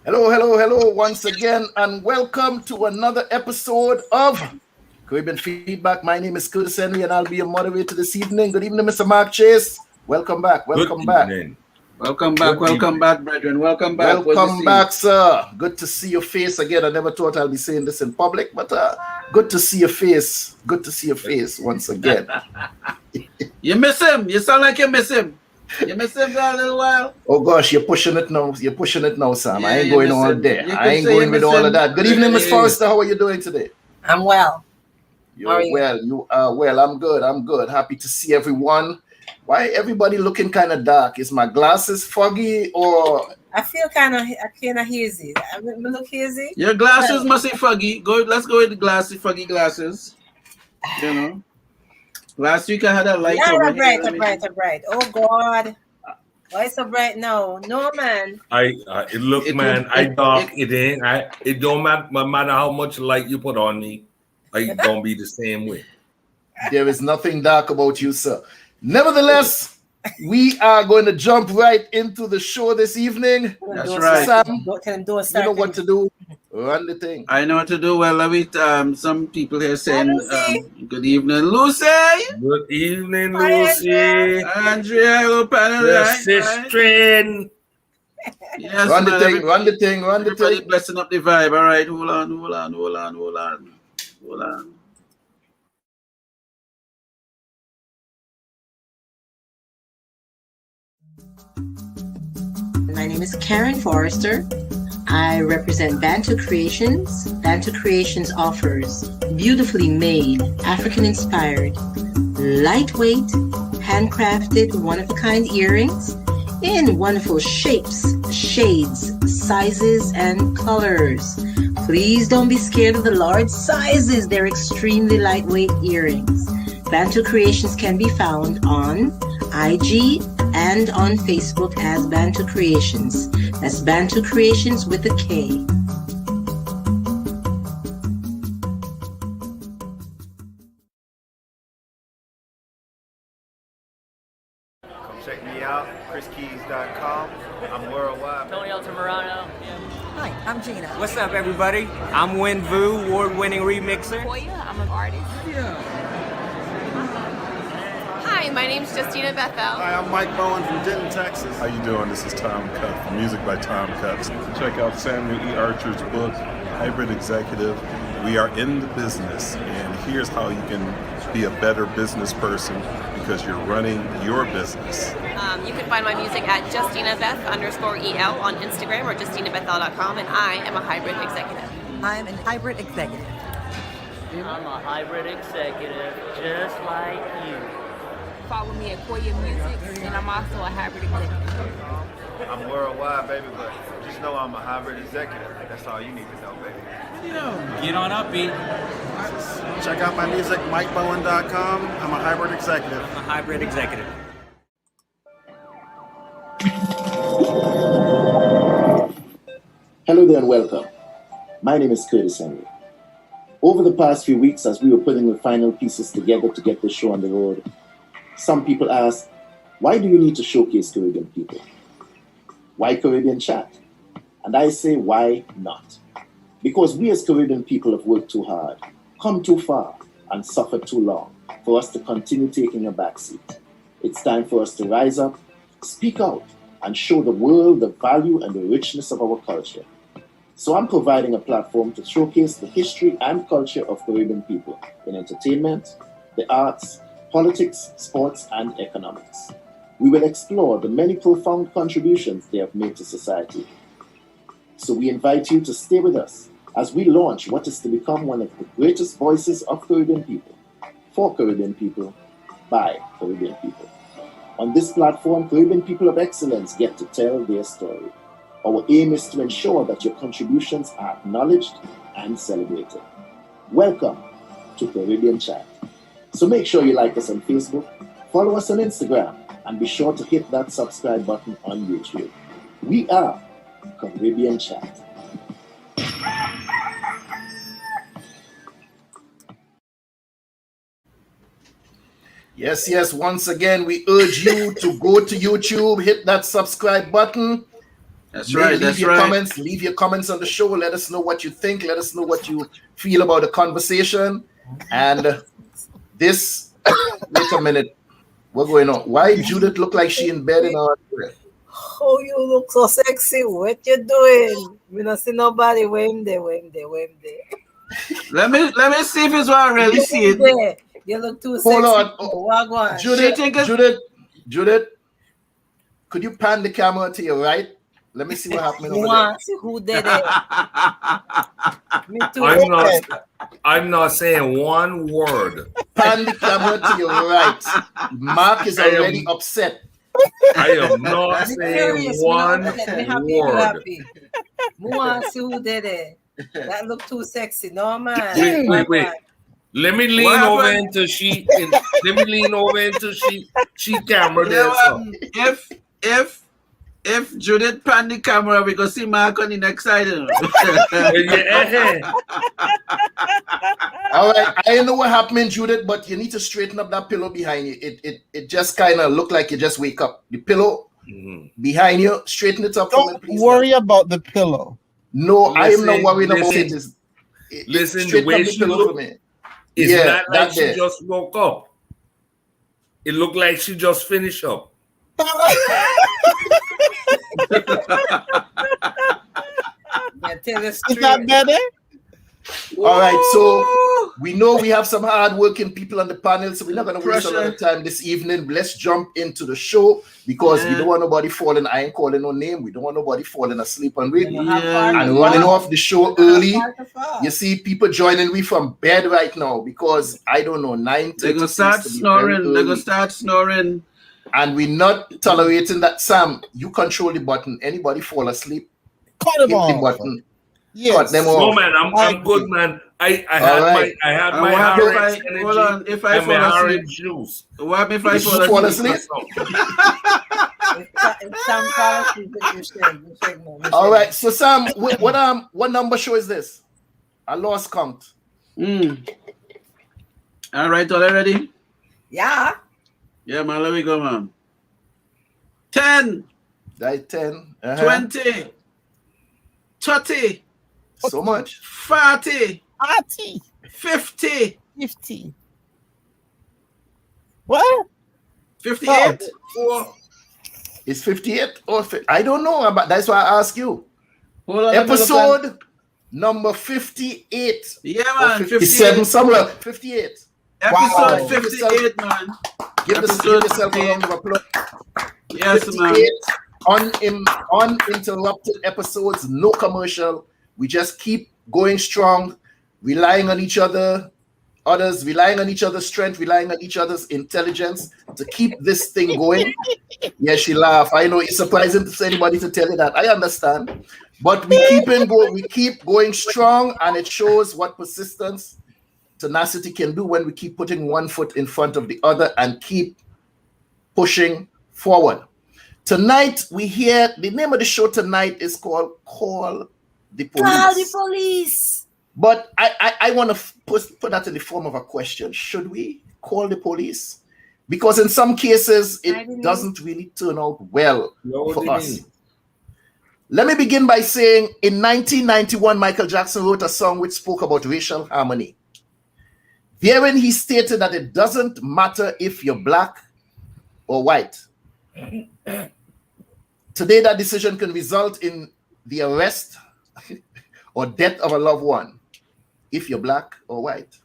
Hello, hello, hello, once again, and welcome to another episode of Caribbean Feedback. My name is Curtis Henry, and I'll be your moderator this evening. Good evening, Mr. Mark Chase. Welcome back, Good welcome back. evening. Welcome back, brethren. Welcome back. Welcome back, sir. Good to see your face again. I never thought I'll be saying this in public, but good to see your face. Good to see your face once again. You miss him. You sound like you miss him. You miss him for a little while. Oh gosh, you're pushing it now. You're pushing it now, Sam. Yeah, I ain't you going miss all him. day. You I could ain't say you going with miss all him. of that. Good evening, Miss Yeah. Forrester. How are you doing today? I'm well. You're How are you? well. You are well. I'm good. I'm good. Happy to see everyone. Why everybody looking kind of dark? Is my glasses foggy or I feel kind of hazy. I look hazy. Your glasses must be foggy. Let's go with the glasses, foggy glasses. You know. Last week I had a light Yeah, over I'm bright. here. I'm bright. I'm bright. Oh God, why so bright now? No man. Man, I dark it ain't. It don't matter, no matter how much light you put on me, I gonna be the same way. there is nothing dark about you, sir. Nevertheless, we are going to jump right into the show this evening. That's Do right. Sam, do a you start know what to do. Run the thing. I know what to do. Well, some people here saying Lucy. good evening, Lucy. Good evening, Hi, Lucy. Andrea, hello, panel. The Right? sister. Yes, Run the man, thing. Run the thing. Run the everybody thing. blessing up the vibe. All right, hold on. My name is Karin Forrester. I represent BantuKreations. BantuKreations offers beautifully made, African-inspired, lightweight, handcrafted, one-of-a-kind earrings in wonderful shapes, shades, sizes, and colors. Please don't be scared of the large sizes. They're extremely lightweight earrings. BantuKreations can be found on IG and on Facebook as BantuKreations. That's BantuKreations with a K. Come check me out, chriskeys.com. I'm worldwide. Tony Altamirano. Hi, I'm Gina. What's up, everybody? I'm Thew, award-winning remixer. Koya, I'm an artist. Hi, my name's Justina Bethel. Hi, I'm Mike Bowen from Denton, Texas. How you doing? This is Tom Cup from Music by Tom Cups. Check out Samuel E. Archer's book, Hybrid Executive. We are in the business, and here's how you can be a better business person because you're running your business. You can find my music at JustinaBeth_EL on Instagram or JustinaBethel.com, and I am a hybrid executive. I'm a hybrid executive. I'm a hybrid executive, just like you. Follow me at Koya Music, and I'm also a hybrid executive. I'm worldwide, baby, but just know I'm a hybrid executive. That's all you need to know, baby. Get on up, B. Check out my music, MikeBowen.com. I'm a hybrid executive. I'm a hybrid executive. Hello there and welcome. My name is Curtis Henry. Over the past few weeks, as we were putting the final pieces together to get the show on the road, some people asked, why do you need to showcase Caribbean people? Why Caribbean Chat? And I say, why not? Because we as Caribbean people have worked too hard, come too far, and suffered too long for us to continue taking a backseat. It's time for us to rise up, speak out, and show the world the value and the richness of our culture. So I'm providing a platform to showcase the history and culture of Caribbean people in entertainment, the arts, politics, sports, and economics. We will explore the many profound contributions they have made to society. So we invite you to stay with us as we launch what is to become one of the greatest voices of Caribbean people, for Caribbean people, by Caribbean people. On this platform, Caribbean people of excellence get to tell their story. Our aim is to ensure that your contributions are acknowledged and celebrated. Welcome to Caribbean Chat. So make sure you like us on Facebook, follow us on Instagram, and be sure to hit that subscribe button on YouTube. We are Caribbean Chat. Yes. Once again, we urge you to go to YouTube, hit that subscribe button, That's right. Leave your comments on the show. Let us know what you think. Let us know what you feel about the conversation. And this, wait a minute. What's going on? Why Judith look like she in bed in her dress? Oh, you look so sexy. What you doing? We don't see nobody. Where him there. Let me see if it's what I really see it. There. You look too sexy. Hold on. Wagwan. Judith, could you pan the camera to your right? Let me see what happened over there. See who did it. Me too. I'm not saying one word. Pan the camera to your right. Mark is already upset. I am not saying one word. See who did it. That look too sexy. No, man. Wait. Let me lean over into she camera there. If Judith pan the camera, we go see Mark on the next side. All right, I know what happened, Judith, but you need to straighten up that pillow behind you. It just kind of looked like you just wake up. The pillow behind you, straighten it up. Don't worry about the pillow. No, I am not worried about it. Listen, the way she look, it's not like she just woke up. It looked like she just finished up. Is that better? All right, so we know we have some hard-working people on the panel, so we're not going to waste a lot of time this evening. Let's jump into the show because we don't want nobody falling. I ain't calling no name. We don't want nobody falling asleep on radio and running off the show early. You see people joining me from bed right now because I don't know 9:30. They're gonna start snoring. And we're not tolerating that. Sam, you control the button. Anybody fall asleep, cut them off. The button. Yes. Cut them off. No, man, I'm good, man. I had my orange energy. Hold on, if I fall asleep, juice. What if I fall asleep? All right, so Sam, what number show is this? I lost count. All right, already? Yeah. Yeah, man, let me go, man. 10. That's 10. 20. 30. So much. 40. 50. What? 58. It's 58 or 50? I don't know, but that's why I ask you. Hold on, episode number 58. Yeah, man. 57 somewhere. 58. Episode 58, man. Give yourself a round of applause. Yes, 58 uninterrupted episodes, no commercial. We just keep going strong, relying on each other, relying on each other's strength, relying on each other's intelligence to keep this thing going. Yeah, she laughed. I know it's surprising for anybody to tell you that. I understand. But we keep going strong, and it shows what persistence, tenacity can do when we keep putting one foot in front of the other and keep pushing forward. Tonight, we hear the name of the show tonight is called Call the Police. Call the police. But I want to put that in the form of a question. Should we call the police? Because in some cases, it doesn't really turn out well for us. Let me begin by saying in 1991, Michael Jackson wrote a song which spoke about racial harmony. Therein, he stated that it doesn't matter if you're black or white. Today, that decision can result in the arrest or death of a loved one, if you're black or white.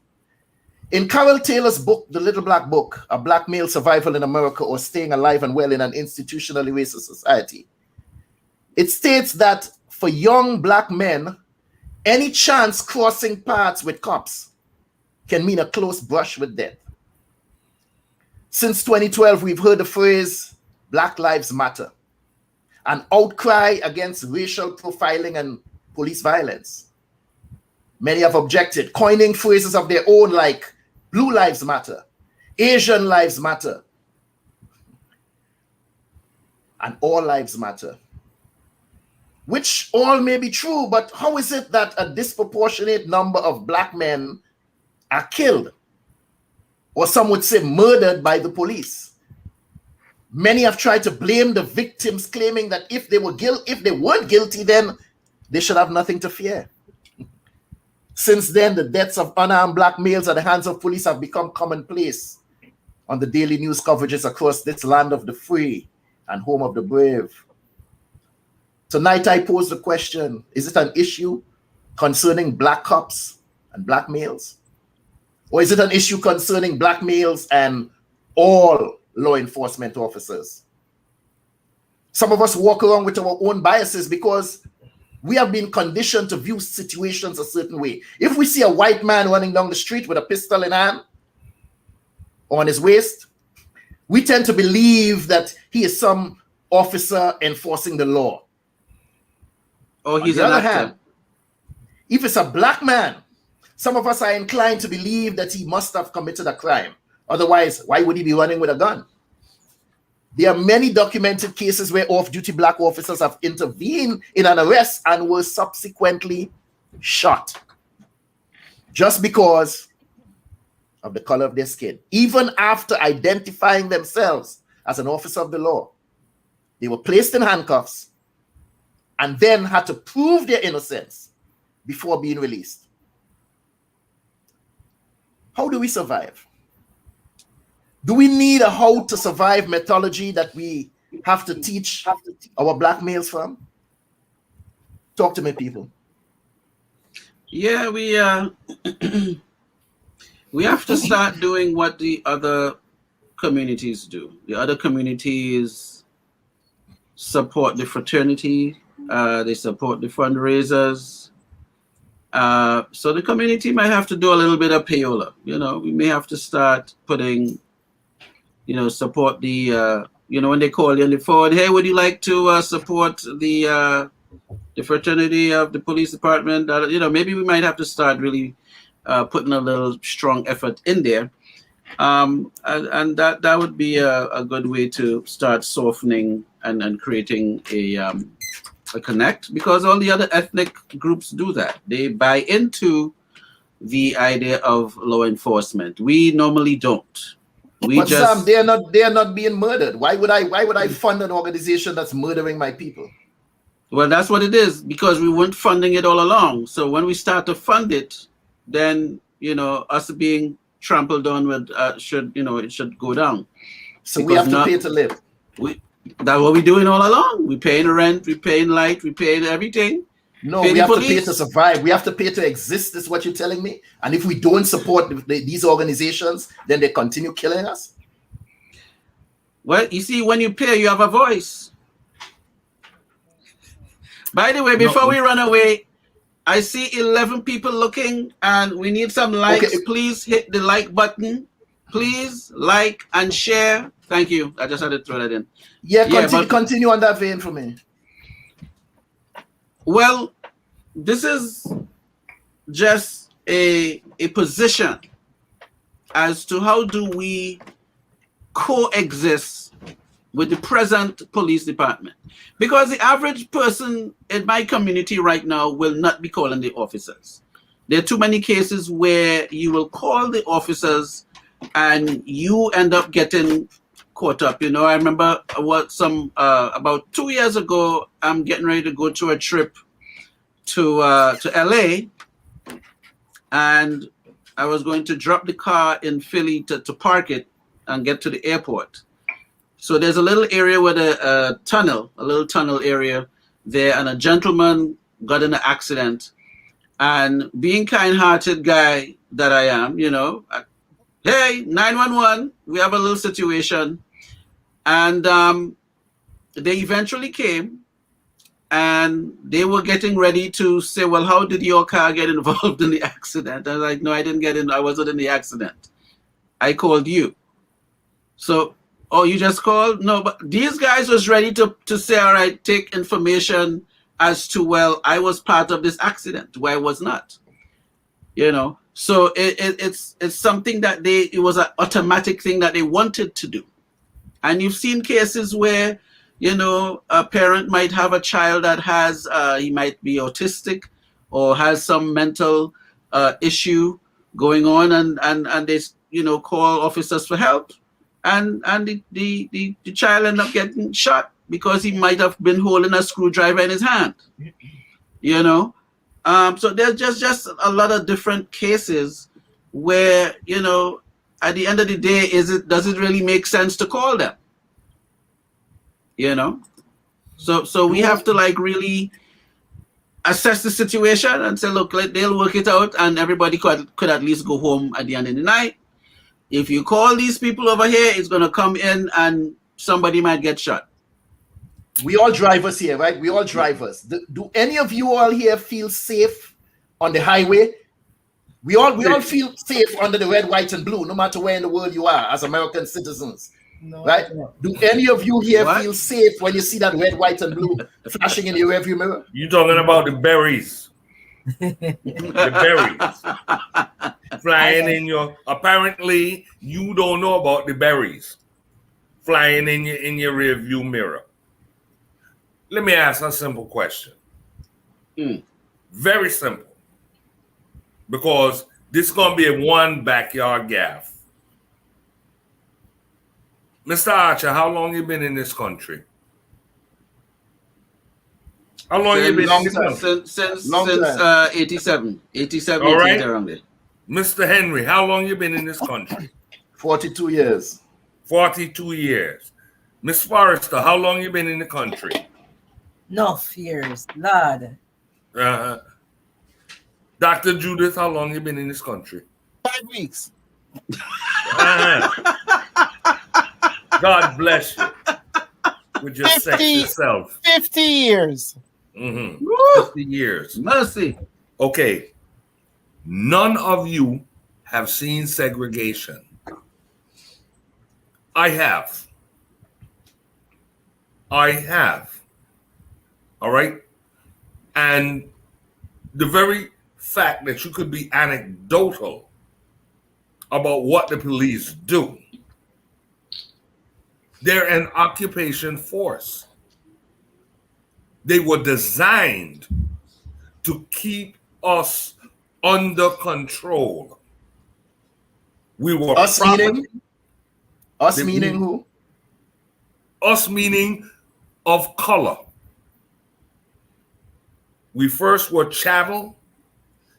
In Carol Taylor's book, The Little Black Book, A Black Male Survival in America or Staying Alive and Well in an Institutionally Racist Society, it states that for young black men, any chance crossing paths with cops can mean a close brush with death. Since 2012, we've heard the phrase, Black Lives Matter, an outcry against racial profiling and police violence. Many have objected, coining phrases of their own like Blue Lives Matter, Asian Lives Matter, and All Lives Matter, which all may be true, but how is it that a disproportionate number of black men are killed, or some would say murdered by the police? Many have tried to blame the victims, claiming that if they weren't guilty, then they should have nothing to fear. Since then, the deaths of unarmed black males at the hands of police have become commonplace on the daily news coverages across this land of the free and home of the brave. Tonight, I pose the question, is it an issue concerning black cops and black males? Or is it an issue concerning black males and all law enforcement officers? Some of us walk around with our own biases because we have been conditioned to view situations a certain way. If we see a white man running down the street with a pistol in hand or on his waist, we tend to believe that he is some officer enforcing the law. Oh, he's on the an other actor. hand, if it's a black man, some of us are inclined to believe that he must have committed a crime. Otherwise, why would he be running with a gun? There are many documented cases where off-duty black officers have intervened in an arrest and were subsequently shot just because of the color of their skin. Even after identifying themselves as an officer of the law, they were placed in handcuffs and then had to prove their innocence before being released. How do we survive? Do we need a how to survive methodology that we have to teach our black males from? Talk to me, people. Yeah, we have to start doing what the other communities do. The other communities support the fraternity, they support the fundraisers. So the community might have to do a little bit of payola. You know, we may have to start putting, support the, when they call you on the phone, hey, would you like to support the fraternity of the police department? Maybe we might have to start really putting a little strong effort in there. And that would be a good way to start softening and creating a connect, because all the other ethnic groups do that. They buy into the idea of law enforcement. We normally don't. But Sam, they are not being murdered. Why would I fund an organization that's murdering my people? Well, that's what it is, because we weren't funding it all along. So when we start to fund it, then us being trampled on with it should go down. So we have to pay to live. That's what we're doing all along. We're paying rent, we're paying light, we're paying everything. No, we have to pay to survive. We have to pay to exist, is what you're telling me. And if we don't support these organizations, then they continue killing us? Well, you see, when you pay, you have a voice. By the way, before we run away, I see 11 people looking, and we need some likes. Okay. Please hit the like button. Please like and share. Thank you. I just had to throw that in. Continue on that vein for me. Well, this is just a position as to how do we coexist with the present police department. Because the average person in my community right now will not be calling the officers. There are too many cases where you will call the officers and you end up getting caught up. I remember about 2 years ago, I'm getting ready to go to a trip to LA, and I was going to drop the car in Philly to park it and get to the airport. So there's a little area with a little tunnel area there, and a gentleman got in an accident. And being kind-hearted guy that I am, hey, 911, we have a little situation. And they eventually came, and they were getting ready to say, well, how did your car get involved in the accident? I was like, no, I didn't get in. I wasn't in the accident. I called you. So, oh, you just called? No, but these guys was ready to say, all right, take information as to, well, I was part of this accident, where I was not. So it's something that it was an automatic thing that they wanted to do. And you've seen cases where, a parent might have a child that has, he might be autistic or has some mental issue going on, and they, call officers for help. and the child ended up getting shot because he might have been holding a screwdriver in his hand. You know, so there's just a lot of different cases where, you know, at the end of the day, does it really make sense to call them? You know, so we have to like really assess the situation and say, look, they'll work it out, and everybody could at least go home at the end of the night. If you call these people over here, it's gonna come in and somebody might get shot. We all drivers here, right? We all drivers. Do any of you all here feel safe on the highway? We all feel safe under the red, white, and blue, no matter where in the world you are as American citizens. No, right? No. Do any of you here feel safe when you see that red, white, and blue flashing in your rearview mirror? You talking about the berries? The berries flying in your. Apparently, you don't know about the berries flying in your rearview mirror. Let me ask a simple question. Very simple. Because this is going to be a one backyard gaff. Mr. Archer, how long you been in this country? How long you been in this country? Since 87. 87, all right. Around there. Mr. Henry, how long you been in this country? 42 years. 42 years. Miss Forrester, how long you been in the country? Enough years, Lord. Dr. Judith, how long you been in this country? 5 weeks. God bless you with your sexy self. 50 years. 50 years. Mercy. Okay. None of you have seen segregation. I have. All right. And the very fact that you could be anecdotal about what the police do. They're an occupation force. They were designed to keep us under control. We were us meaning? Us meaning who? Us meaning of color. We first were chattel,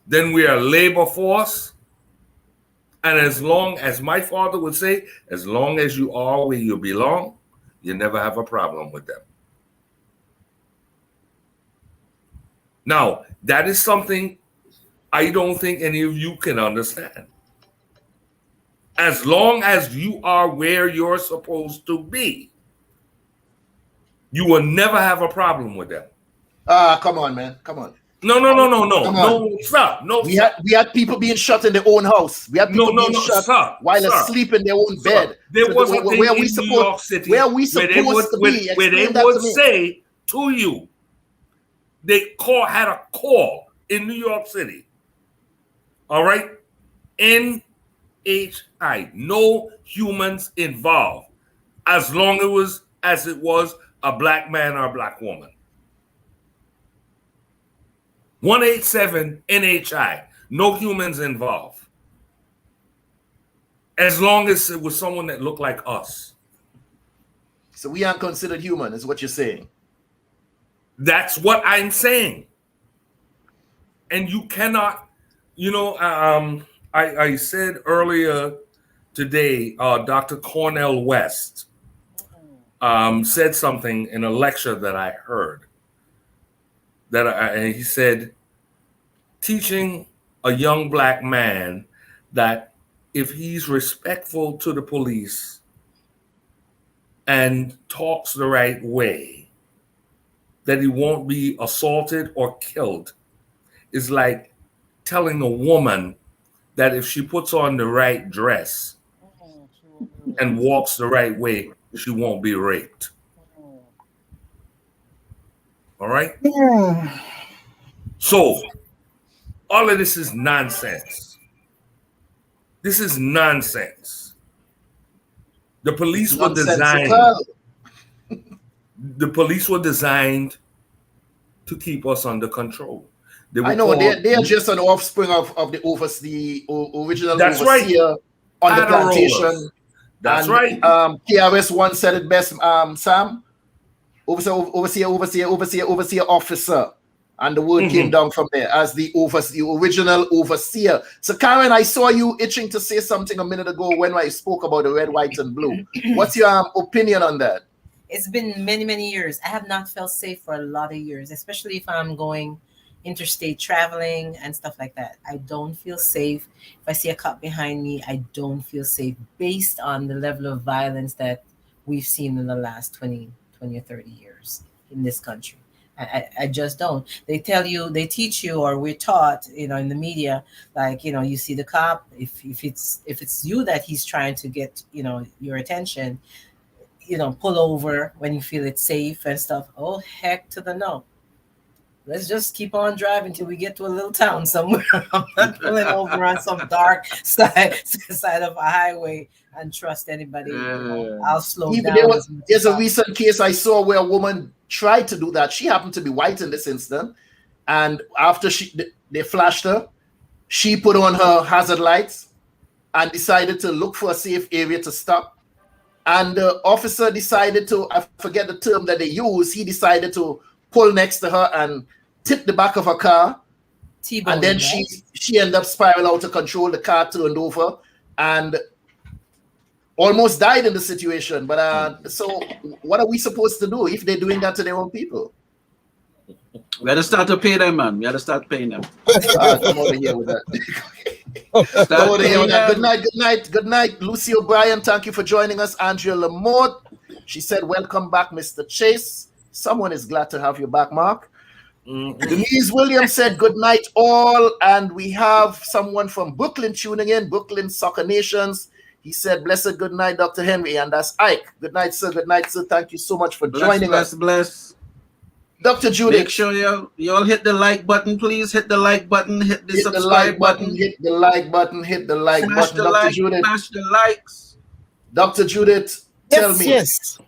then we are labor force. And as long as my father would say, as long as you are where you belong, you never have a problem with them. Now, that is something I don't think any of you can understand. As long as you are where you're supposed to be, you will never have a problem with them. Come on, man. Come on. No, stop. No, we had people being shot in their own house. We had people being shot while asleep in their own bed. There was a thing in New York City where we supposed to be. Where they would say to you, they had a call in New York City. All right? NHI, no humans involved, as long as it was a black man or a black woman. 187 NHI, no humans involved. As long as it was someone that looked like us. So we aren't considered human, is what you're saying. That's what I'm saying. And you cannot, I said earlier today, Dr. Cornel West said something in a lecture that I heard. And he said, teaching a young black man that if he's respectful to the police and talks the right way, that he won't be assaulted or killed is like telling a woman that if she puts on the right dress and walks the right way, she won't be raped. All right? Yeah. So, all of this is nonsense. This is nonsense. The police were designed. The police were designed to keep us under control. I know they're just an offspring of the original That's overseer right. on the plantation. That's and, right. KRS One said it best, Sam. Overseer officer. And the word came down from there as the original overseer. So, Karen, I saw you itching to say something a minute ago when I spoke about the red, white, and blue. What's your opinion on that? It's been many, many years. I have not felt safe for a lot of years, especially if I'm going interstate traveling and stuff like that. I don't feel safe. If I see a cop behind me, I don't feel safe based on the level of violence that we've seen in the last 20 or 30 years in this country. I just don't. They teach you, or we're taught, in the media, like, you see the cop, if it's you that he's trying to get, your attention, pull over when you feel it's safe and stuff. Oh, heck to the no. Let's just keep on driving till we get to a little town somewhere. I'm not pulling over on some dark side of a highway and trust anybody. I'll slow down. There's a recent case I saw where a woman tried to do that. She happened to be white in this instant, and after they flashed her, she put on her hazard lights and decided to look for a safe area to stop. And the officer decided to, I forget the term that they use, he decided to pull next to her and tip the back of her car. And then she ended up spiraling out of control. The car turned over and almost died in the situation. But so what are we supposed to do if they're doing that to their own people? We got to start to pay them, man. We got to start paying them. Come over here with that. Come over here with that. Good night, Lucy O'Brien. Thank you for joining us. Andrea Lamort. She said, welcome back, Mr. Chase. Someone is glad to have you back, Mark. Denise Williams said, good night, all. And we have someone from Brooklyn tuning in, Brooklyn Soccer Nations. He said, blessed good night, Dr. Henry. And that's Ike. Good night, sir. Good night, sir. Thank you so much for joining us. Bless. Dr. Judith. Make sure you all hit the like button, please. Hit the like button. Hit the subscribe button. Hit the like button. Hit the like button. Dr. Judith. Smash the likes. Dr. Judith, tell me. Yes.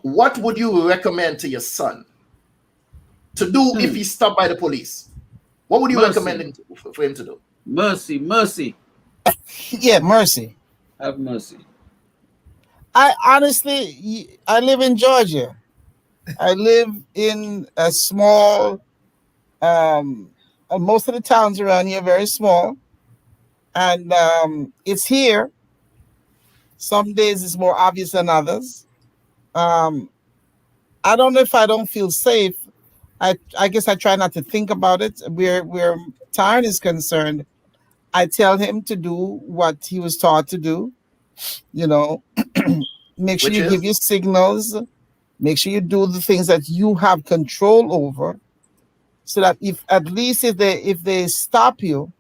What would you recommend to your son to do if he's stopped by the police? What would you recommend for him to do? Mercy. Yeah, mercy. Have mercy. I honestly live in Georgia. I live in a small, most of the towns around here are very small. And it's here. Some days it's more obvious than others. I don't know if I don't feel safe. I guess I try not to think about it. Where Tyron is concerned, I tell him to do what he was taught to do. Make sure you give your signals. Make sure you do the things that you have control over, so that if they stop you,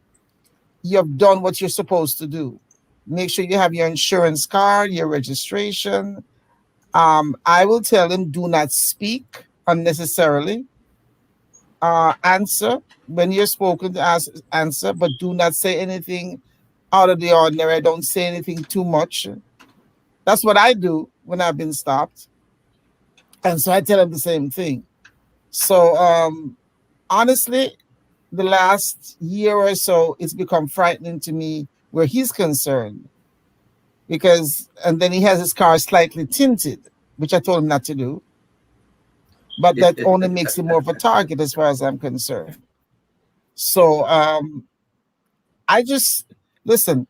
you have done what you're supposed to do. Make sure you have your insurance card, your registration. I will tell him, do not speak unnecessarily. Answer when you're spoken to, answer, but do not say anything out of the ordinary. I don't say anything too much. That's what I do when I've been stopped. And so I tell him the same thing. So honestly, the last year or so, it's become frightening to me where he's concerned. And then he has his car slightly tinted, which I told him not to do. But that only makes him more of a target as far as I'm concerned. So listen,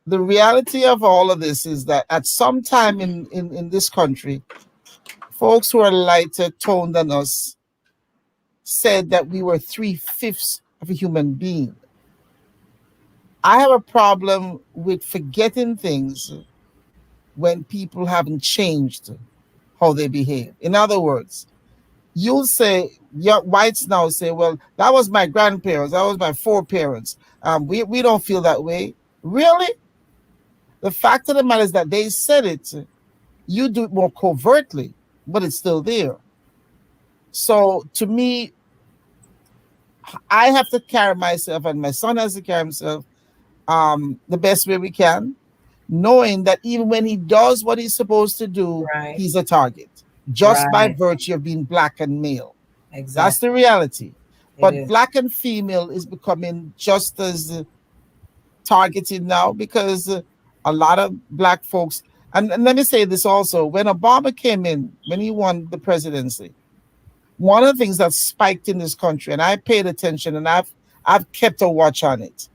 the reality of all of this is that at some time in this country, folks who are lighter toned than us said that we were 3/5 of a human being. I have a problem with forgetting things when people haven't changed how they behave. In other words, you'll say, whites now say, well, that was my grandparents, that was my foreparents. We don't feel that way. Really? The fact of the matter is that they said it. You do it more covertly, but it's still there. So to me, I have to carry myself, and my son has to carry himself the best way we can, knowing that even when he does what he's supposed to do, he's a target, just by virtue of being black and male. Exactly. That's the reality. But black and female is becoming just as targeted now, because a lot of black folks, and let me say this also, when Obama came in, when he won the presidency, one of the things that spiked in this country, and I paid attention and I've kept a watch on it.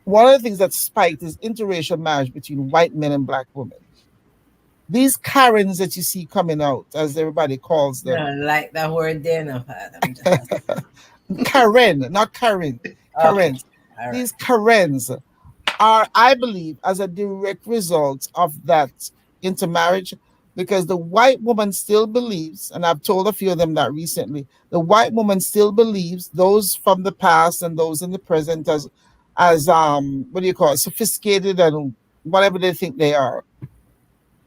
One of the things that spiked is interracial marriage between white men and black women. These Karens that you see coming out, as everybody calls them. I like that word there, no. Karen, not Karin. Karen. Right. These Karens are, I believe, as a direct result of that intermarriage, because the white woman still believes, and I've told a few of them that recently, the white woman still believes, those from the past and those in the present, as what do you call it, sophisticated and whatever they think they are.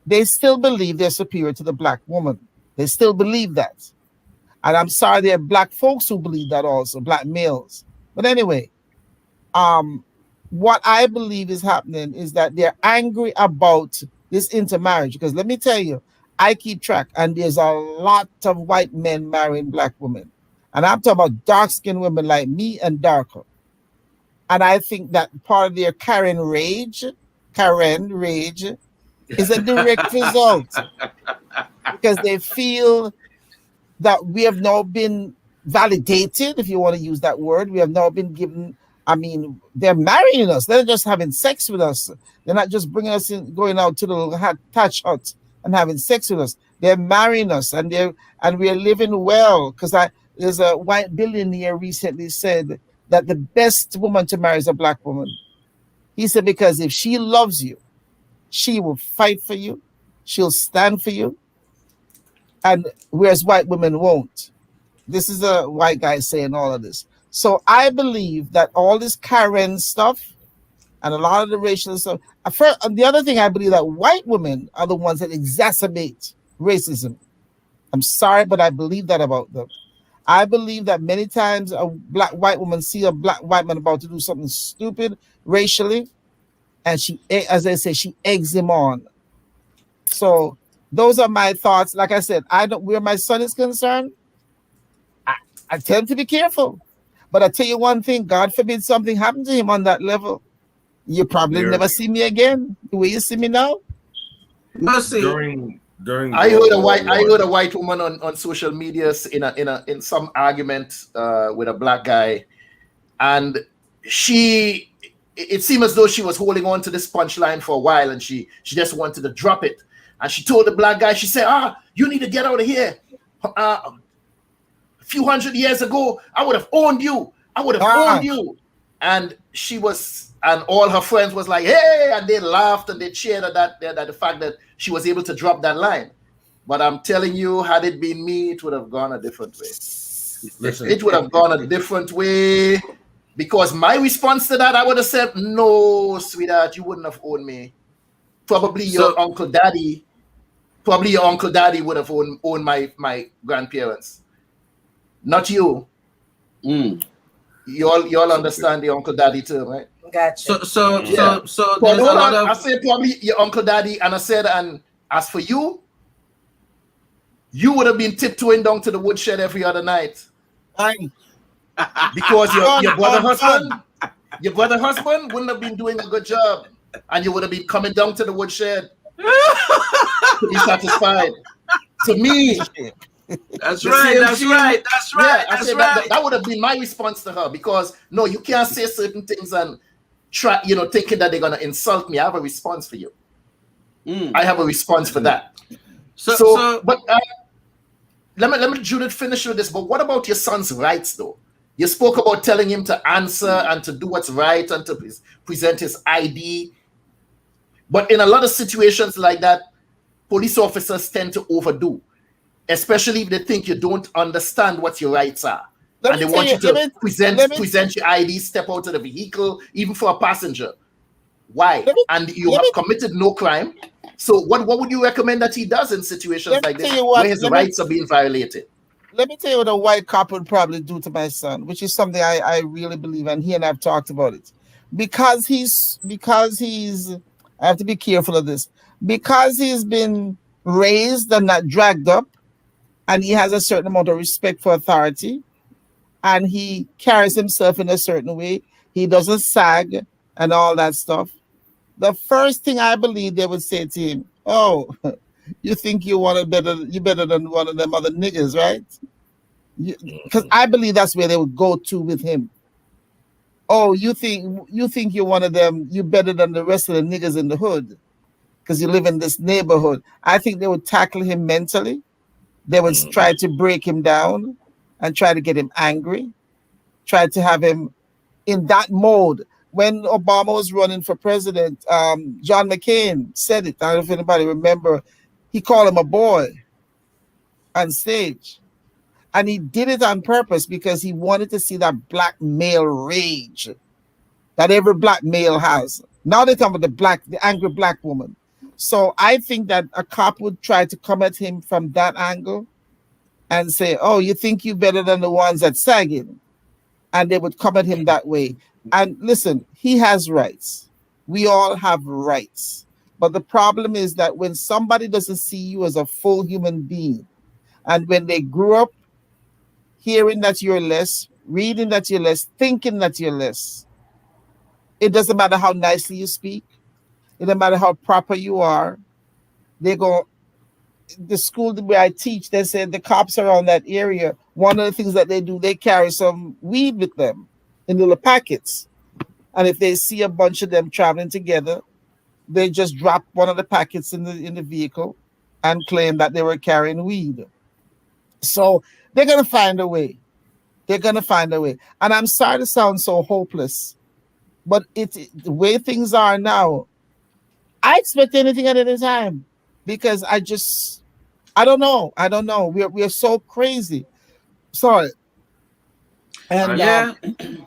They still believe they're superior to the black woman. They still believe that. And I'm sorry, there are black folks who believe that also, black males. But anyway, what I believe is happening is that they're angry about this intermarriage. Because let me tell you, I keep track, and there's a lot of white men marrying black women. And I'm talking about dark-skinned women like me and darker. And I think that part of their Karen rage is a direct result, because they feel that we have now been validated, if you want to use that word. We have now been given, I mean, they're marrying us. They're just having sex with us. They're not just bringing us in, going out to the little touch hut and having sex with us. They're marrying us, and we're living well. Because there's a white billionaire recently said that the best woman to marry is a black woman. He said, because if she loves you, she will fight for you. She'll stand for you. And whereas white women won't. This is a white guy saying all of this. So I believe that all this Karen stuff and a lot of the racial stuff. The other thing, I believe that white women are the ones that exacerbate racism. I'm sorry, but I believe that about them. I believe that many times a black white woman see a black white man about to do something stupid racially, and she, as they say, she eggs him on. So those are my thoughts. Like I said, where my son is concerned, I tell him to be careful. But I tell you one thing, God forbid something happened to him on that level, you probably never see me again the way you see me now. Mercy. During I heard a white woman on social media in some argument with a black guy, and it seemed as though she was holding on to this punchline for a while, and she just wanted to drop it. And she told the black guy, she said, you need to get out of here. A few hundred years ago, I would have owned you. I would have owned you. And all her friends was like, hey, and they laughed and they cheered at that the fact that she was able to drop that line. But I'm telling you, had it been me, it would have gone a different way. It would have gone a different way, because my response to that, I would have said, no, sweetheart, you wouldn't have owned me. Probably your uncle daddy would have owned my grandparents, not you. You all understand the uncle daddy term, right? Gotcha. So but hold on, I said probably your uncle daddy, and I said, and as for you, you would have been tiptoeing down to the woodshed every other night. Because your brother husband wouldn't have been doing a good job, and you would have been coming down to the woodshed to be satisfied. To me, that's right. That would have been my response to her, because no, you can't say certain things and try, thinking that they're gonna insult me. I have a response for you. I have a response for that. But let me Judith finish with this. But what about your son's rights, though? You spoke about telling him to answer and to do what's right and to present his ID. But in a lot of situations like that, police officers tend to overdo, especially if they think you don't understand what your rights are. And they want you to present your ID, step out of the vehicle, even for a passenger. Why? And you have committed no crime. So what would you recommend that he does in situations like this, where his rights are being violated? Let me tell you what a white cop would probably do to my son, which is something I really believe, and he and I have talked about it. Because he's, I have to be careful of this, because he's been raised and not dragged up, and he has a certain amount of respect for authority, and he carries himself in a certain way. He doesn't sag and all that stuff. the first thing I believe they would say to him, "Oh, you think you better than one of them other niggas, right?" Because I believe that's where they would go to with him. Oh, you think you're one of them, you better than the rest of the niggas in the hood because you live in this neighborhood. I think they would tackle him mentally. They would try to break him down and try to get him angry, try to have him in that mode. When Obama was running for president, John McCain said it. I don't know if anybody remember. He called him a boy on stage. And he did it on purpose because he wanted to see that black male rage that every black male has. Now they come with the angry black woman. So I think that a cop would try to come at him from that angle and say, "Oh, you think you better than the ones that sagging?" And they would come at him that way. And listen, he has rights. We all have rights. But the problem is that when somebody doesn't see you as a full human being, and when they grew up hearing that you're less, reading that you're less, thinking that you're less, it doesn't matter how nicely you speak. It doesn't matter how proper you are. They go, the school where I teach, they said the cops around that area, one of the things that they do, they carry some weed with them in little packets. And if they see a bunch of them traveling together, they just drop one of the packets in the vehicle and claim that they were carrying weed. So they're going to find a way. They're going to find a way. And I'm sorry to sound so hopeless, but the way things are now, I expect anything at any time because I don't know. We are so crazy. Sorry. And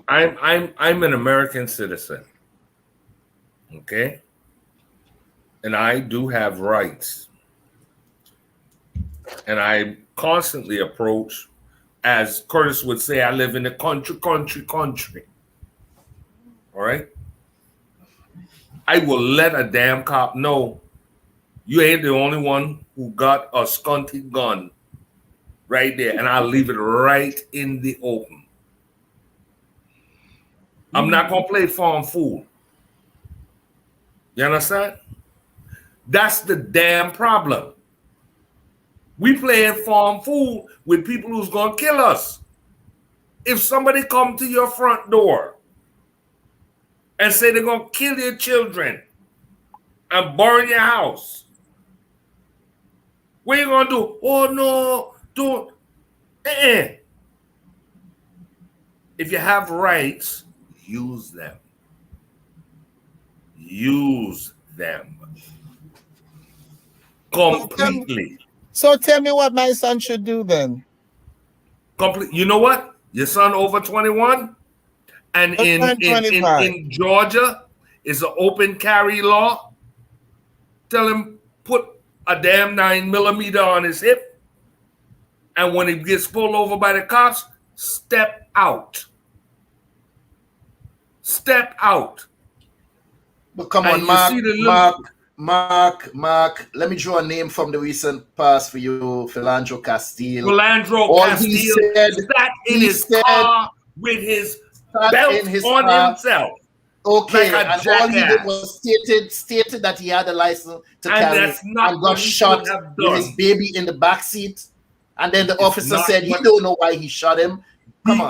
I'm an American citizen. Okay? And I do have rights. And I constantly approach, as Curtis would say, I live in the country. All right? I will let a damn cop know you ain't the only one who got a skunty gun right there, and I'll leave it right in the open. I'm not going to play farm fool. You understand? That's the damn problem. We playing farm fool with people who's going to kill us. If somebody come to your front door and say they're going to kill your children and burn your house, what are you going to do? Oh, no, don't. If you have rights, use them. Use them. Completely. So tell me what my son should do then. You know what? Your son over 21? And in Georgia, it's an open carry law. Tell him put a damn 9mm on his hip. And when he gets pulled over by the cops, step out. Step out. But come on, Mark, let me draw a name from the recent past for you, Philandro Castile. Castile sat in his car with his belt on himself. Okay, like and all he did was stated that he had a license to carry and got shot with his baby in the back seat. And then the officer said he don't know why he shot him.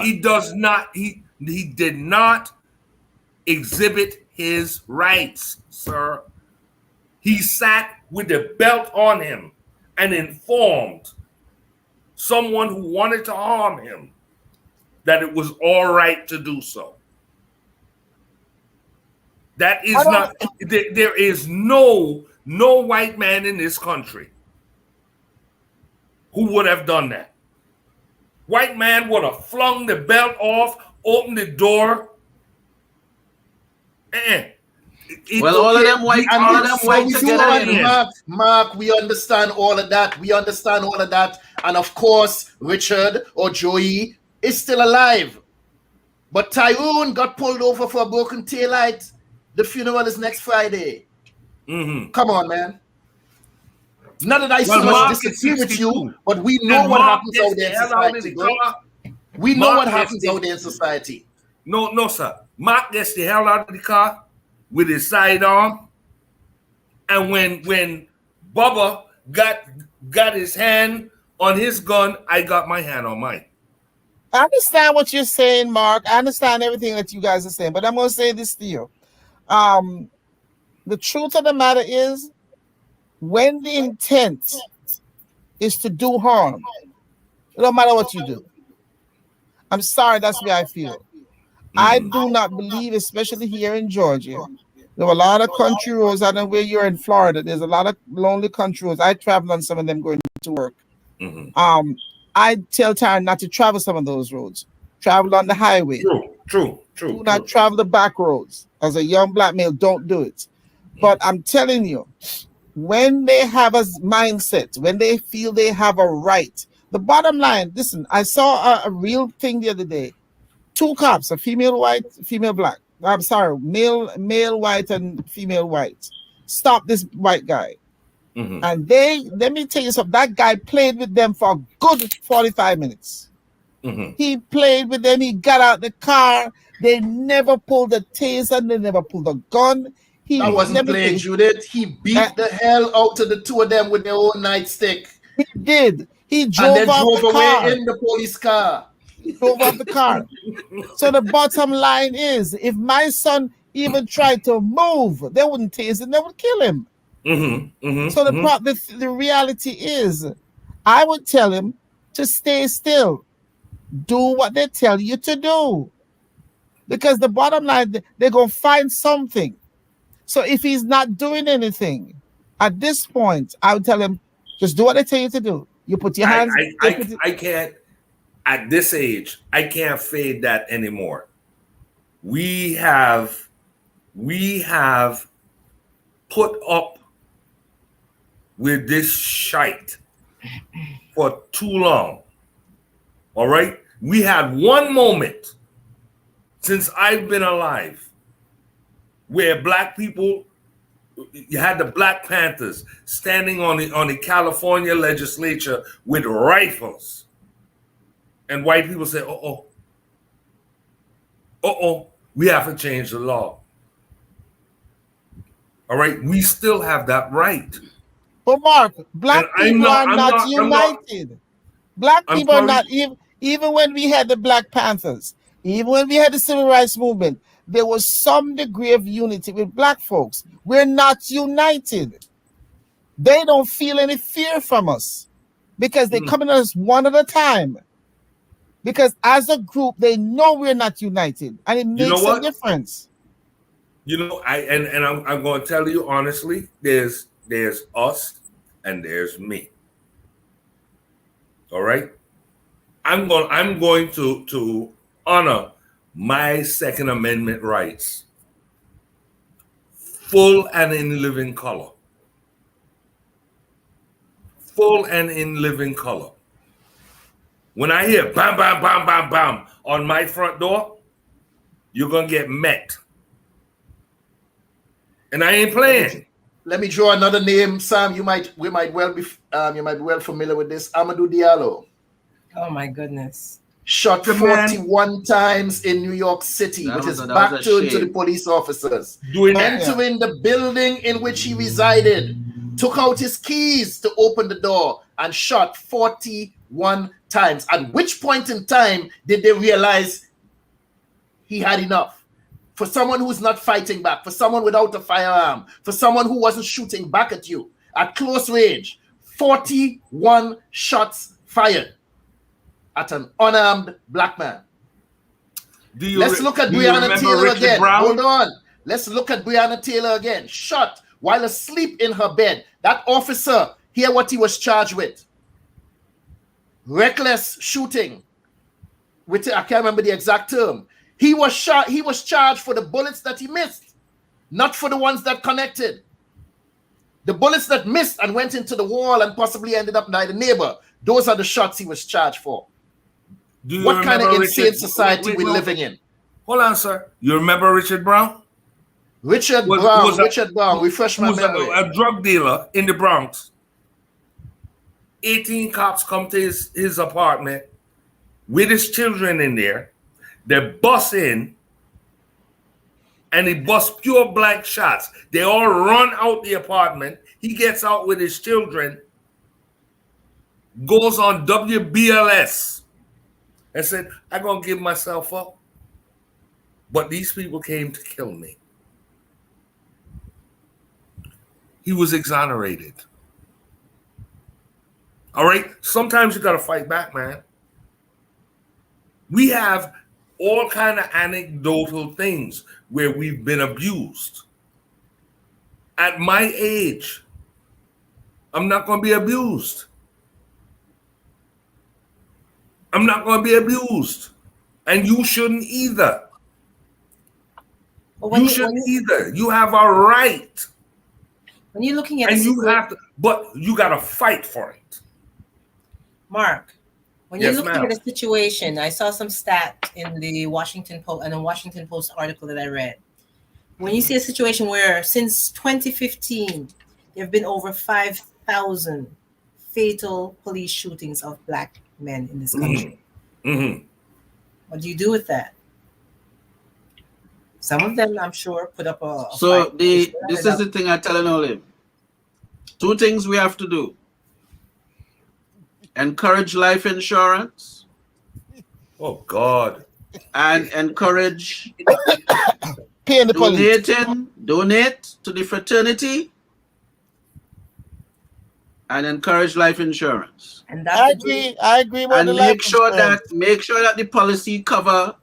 He does not. He did not exhibit his rights, sir. He sat with the belt on him and informed someone who wanted to harm him that it was all right to do so. That is not, there is no white man in this country who would have done that. White man would have flung the belt off, opened the door. All of them white together. Mark, we understand all of that. And of course, Richard or Joey is still alive. But Tyrone got pulled over for a broken taillight. The funeral is next Friday. Mm-hmm. Come on, man. Not that I so much disagree with you, but we know what happens out there in society. We know what happens out there in society. No, sir. Mark gets the hell out of the car with his sidearm And when Bubba got his hand on his gun, I got my hand on mine. I understand what you're saying, Mark. I understand everything that you guys are saying, but I'm going to say this to you. The truth of the matter is, when the intent is to do harm, it don't matter what you do. I'm sorry, that's the way I feel. I do not believe, especially here in Georgia, there are a lot of country roads. I don't know where you're in Florida. There's a lot of lonely country roads. I travel on some of them going to work. I tell Taryn not to travel some of those roads. Travel on the highway. True. Do not travel the back roads. As a young black male, don't do it. But I'm telling you, when they have a mindset, when they feel they have a right, the bottom line, listen, I saw a real thing the other day. 2 cops, a female white, female black. I'm sorry, male white and female white. Stop this white guy. And let me tell you something, that guy played with them for a good 45 minutes. He played with them, he got out the car, they never pulled the taser, they never pulled a gun. That wasn't playing, Judith. He beat the hell out of the 2 of them with their own nightstick. He did. He drove and then off drove the away car. in the police car. He drove off the car. So the bottom line is, if my son even tried to move, they wouldn't tase him, they would kill him. So the reality is, I would tell him to stay still. Do what they tell you to do. Because the bottom line, they're going to find something. So if he's not doing anything, at this point, I would tell him, just do what they tell you to do. You put your hands... I can't, at this age, I can't fade that anymore. We have put up with this shite for too long. All right? We had one moment since I've been alive where black people, you had the Black Panthers standing on the California legislature with rifles. And white people say, we have to change the law. All right? We still have that right. But Mark, black people are not united. Black people are not, even when we had the Black Panthers, even when we had the Civil Rights Movement, there was some degree of unity with black folks. We're not united. They don't feel any fear from us because they're coming at us one at a time. Because as a group, they know we're not united, and it makes a difference. You know, I'm going to tell you honestly, there's us and there's me. All right? I'm going to honor my Second Amendment rights, full and in living color. Full and in living color. When I hear bam, bam, bam, bam, bam on my front door, you're going to get met. And I ain't playing. Let me draw another name, Sam. You might be well familiar with this. Amadou Diallo. Oh my goodness. Shot 41 times in New York City with his back turned to the police officers. Entering the building in which he resided, took out his keys to open the door and shot 41 times. At which point in time did they realize he had enough? For someone who's not fighting back, for someone without a firearm, for someone who wasn't shooting back at you at close range, 41 shots fired at an unarmed black man. Let's look at Breonna Taylor again. Hold on. Let's look at Breonna Taylor again. Shot while asleep in her bed. That officer, hear what he was charged with. Reckless shooting. I can't remember the exact term. He was shot. He was charged for the bullets that he missed, not for the ones that connected. The bullets that missed and went into the wall and possibly ended up by the neighbor. Those are the shots he was charged for. What kind of insane society we living in? Hold on, sir. You remember Richard Brown? Richard Brown. Refresh my memory. A drug dealer in the Bronx. 18 cops come to his apartment with his children in there. They bust in and he busts pure blank shots. They all run out the apartment. He gets out with his children, goes on WBLS, and said, I'm going to give myself up. But these people came to kill me. He was exonerated. All right? Sometimes you got to fight back, man. We have all kind of anecdotal things where we've been abused. At my age, I'm not going to be abused. I'm not going to be abused. And you shouldn't either. You shouldn't either. You have a right. When you're looking at and you have to, but you got to fight for it. Mark, when you're Yes, looking ma'am. at a situation, I saw some stat in the Washington Post and a Washington Post article that I read. When you see a situation where since 2015, there have been over 5,000 fatal police shootings of black men in this country. Mm-hmm. What do you do with that? Some of them, I'm sure, put up a So fight. this is the thing I tell Olive. Two things we have to do. Encourage life insurance. Oh God. And encourage paying the police. Donate to the fraternity and encourage life insurance. And I agree with and the make life sure insurance. that the policy cover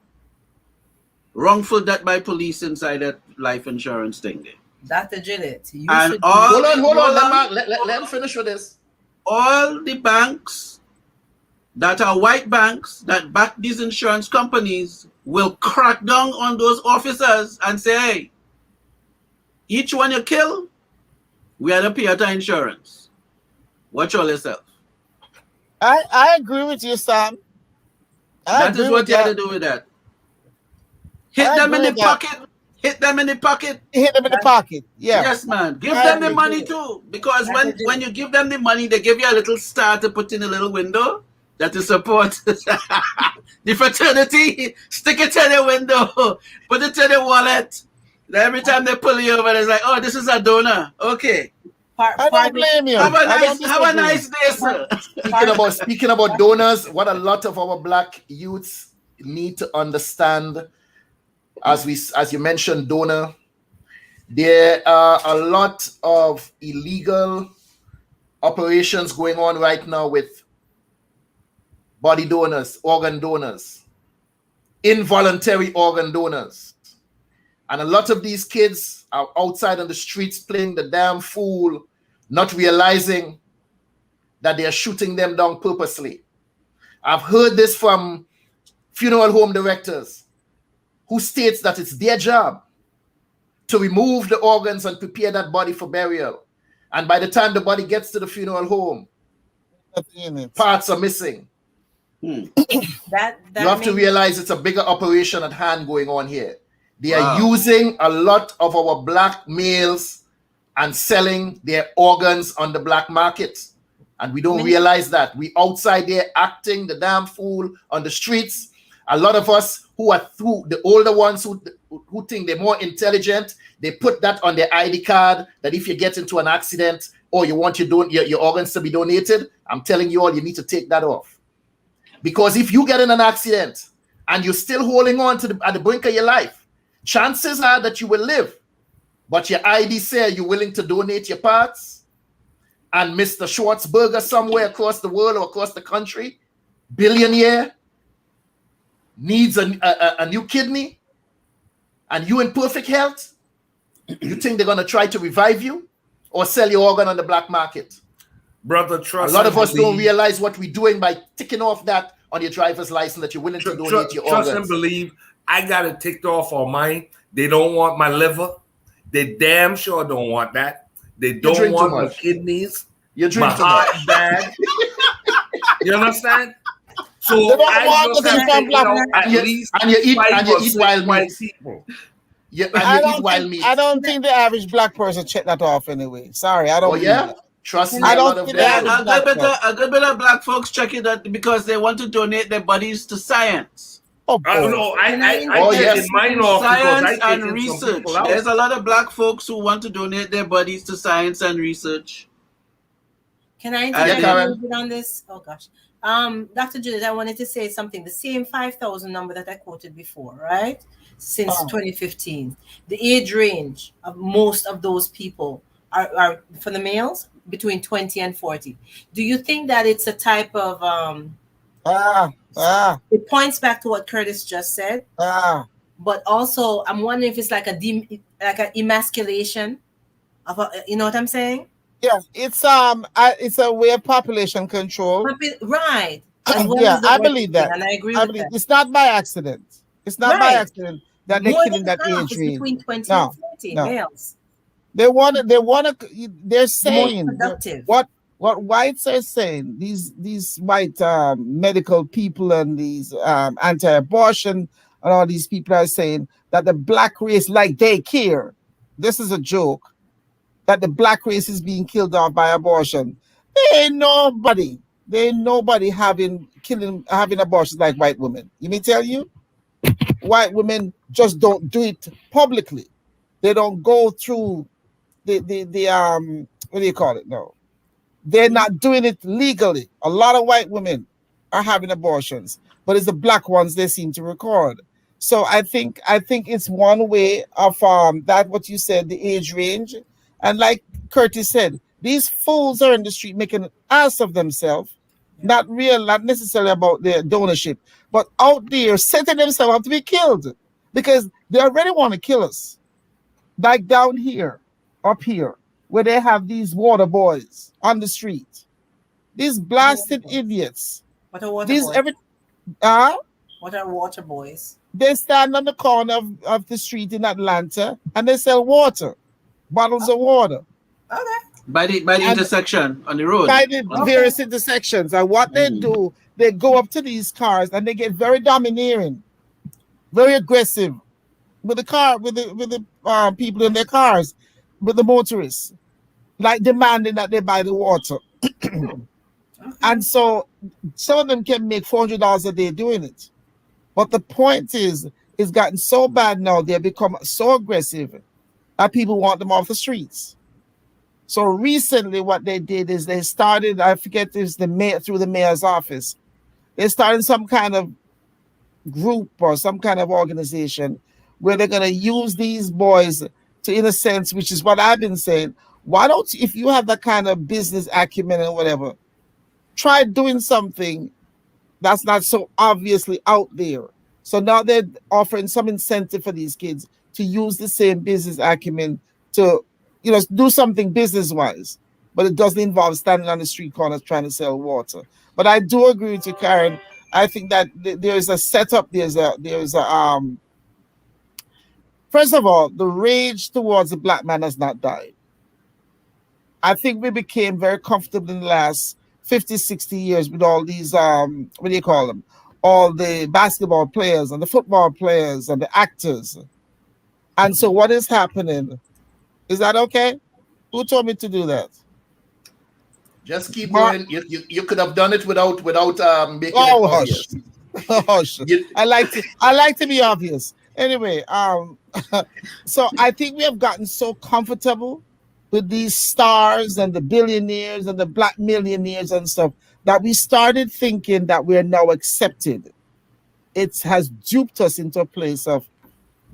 wrongful death by police inside that life insurance thing there. Dr. Judith, you And should all Hold on. Let him finish with this. All the banks that are white banks that back these insurance companies will crack down on those officers and say, hey, each one you kill, we are the pay out insurance. Watch all yourself. I agree with you, Sam. That is what you have to do with that. Hit them in the pocket. Hit them in the pocket. Hit them in the pocket. Yeah. Yes, man. Give them the money too. Because when you give them the money, they give you a little star to put in a little window that to support the fraternity. Stick it in the window. Put it in the wallet. Every time they pull you over, it's like, oh, this is a donor. Okay. I don't blame you. Have a nice day, sir. Speaking about donors, what a lot of our black youths need to understand, as you mentioned, donor, there are a lot of illegal operations going on right now with body donors, organ donors, involuntary organ donors. And a lot of these kids are outside on the streets playing the damn fool, not realizing that they are shooting them down purposely. I've heard this from funeral home directors who states that it's their job to remove the organs and prepare that body for burial. And by the time the body gets to the funeral home, parts are missing. You have to realize it's a bigger operation at hand going on here. They are using a lot of our black males and selling their organs on the black market. And we don't realize that. We outside there acting the damn fool on the streets. A lot of us who are through, the older ones who think they're more intelligent, they put that on their ID card that if you get into an accident or you want your organs to be donated, I'm telling you all, you need to take that off. Because if you get in an accident and you're still holding on to at the brink of your life, chances are that you will live, but your ID says you're willing to donate your parts, and Mr. Schwartzberger somewhere across the world or across the country, billionaire, needs a new kidney, and you in perfect health, you think they're going to try to revive you or sell your organ on the black market? Brother, trust. A lot of us don't realize what we're doing by ticking off that on your driver's license that you're willing to donate your organs. Trust and believe. I got it ticked off on mine. They don't want my liver. They damn sure don't want that. They don't want my kidneys. You drink my too heart much. bad. You understand? So They don't I want just the have to, different black at and least you eat 5 and or you eat 6 wild white meat. people. Yeah, and I you don't eat wild think, meat. I don't think the average black person check that off anyway. Sorry, I don't. Oh believe yeah, that. trust me. I A don't lot of think them. that A good bit of black folks check it out because they want to donate their bodies to science. Oh, I don't boy. know. I Oh, take yes. in mine off because Science I and taken some research. people out. There's a lot of black folks who want to donate their bodies to science and research. Can I Yeah, interject a Karen. little bit on this? Oh gosh. Dr. Judith, I wanted to say something. The same 5,000 number that I quoted before, right? Since 2015. The age range of most of those people are for the males between 20 and 40. Do you think that it's a type of it points back to what Curtis just said? But also I'm wondering if it's like an emasculation of you know what I'm saying? Yeah, it's a way of population control. Right. As well Yeah, as the I white believe people, that. and I agree I with believe that. it's not by accident. It's not by Right. accident that they're More killing than that half age is range. between 20 No, and 40 no. males. They want to. They're saying productive. what whites are saying. These white medical people and these anti-abortion and all these people are saying that the black race, like they care. This is a joke. That the black race is being killed off by abortion. There ain't nobody having abortions like white women. You may tell you, white women just don't do it publicly. They don't go through the what do you call it? No, they're not doing it legally. A lot of white women are having abortions, but it's the black ones they seem to record. So I think it's one way of that what you said, the age range. And like Curtis said, these fools are in the street making an ass of themselves, not necessarily about their donorship, but out there setting themselves up to be killed because they already want to kill us. Like down here, up here, where they have these water boys on the street. These blasted idiots. What are water These boys? What are water boys? They stand on the corner of the street in Atlanta and they sell water. Bottles of water. Okay. By the intersection on the road. By the various intersections. And what they do, they go up to these cars and they get very domineering, very aggressive with the people in their cars, with the motorists, like demanding that they buy the water. And so some of them can make $400 a day doing it. But the point is, it's gotten so bad now, they've become so aggressive that people want them off the streets. So recently what they did is they started, I forget if it's through the mayor's office, they started some kind of group or some kind of organization where they're going to use these boys to, in a sense, which is what I've been saying, why don't you, if you have that kind of business acumen and whatever, try doing something that's not so obviously out there. So now they're offering some incentive for these kids to use the same business acumen to, do something business-wise, but it doesn't involve standing on the street corners trying to sell water. But I do agree with you, Karen. I think that there is a setup. There's a first of all, the rage towards the black man has not died. I think we became very comfortable in the last 50, 60 years with all these, what do you call them? All the basketball players and the football players and the actors. And so what is happening? Is that okay? Who told me to do that? Just keep going. You could have done it without making it obvious. Hush. I like to be obvious. Anyway, so I think we have gotten so comfortable with these stars and the billionaires and the black millionaires and stuff that we started thinking that we are now accepted. It has duped us into a place of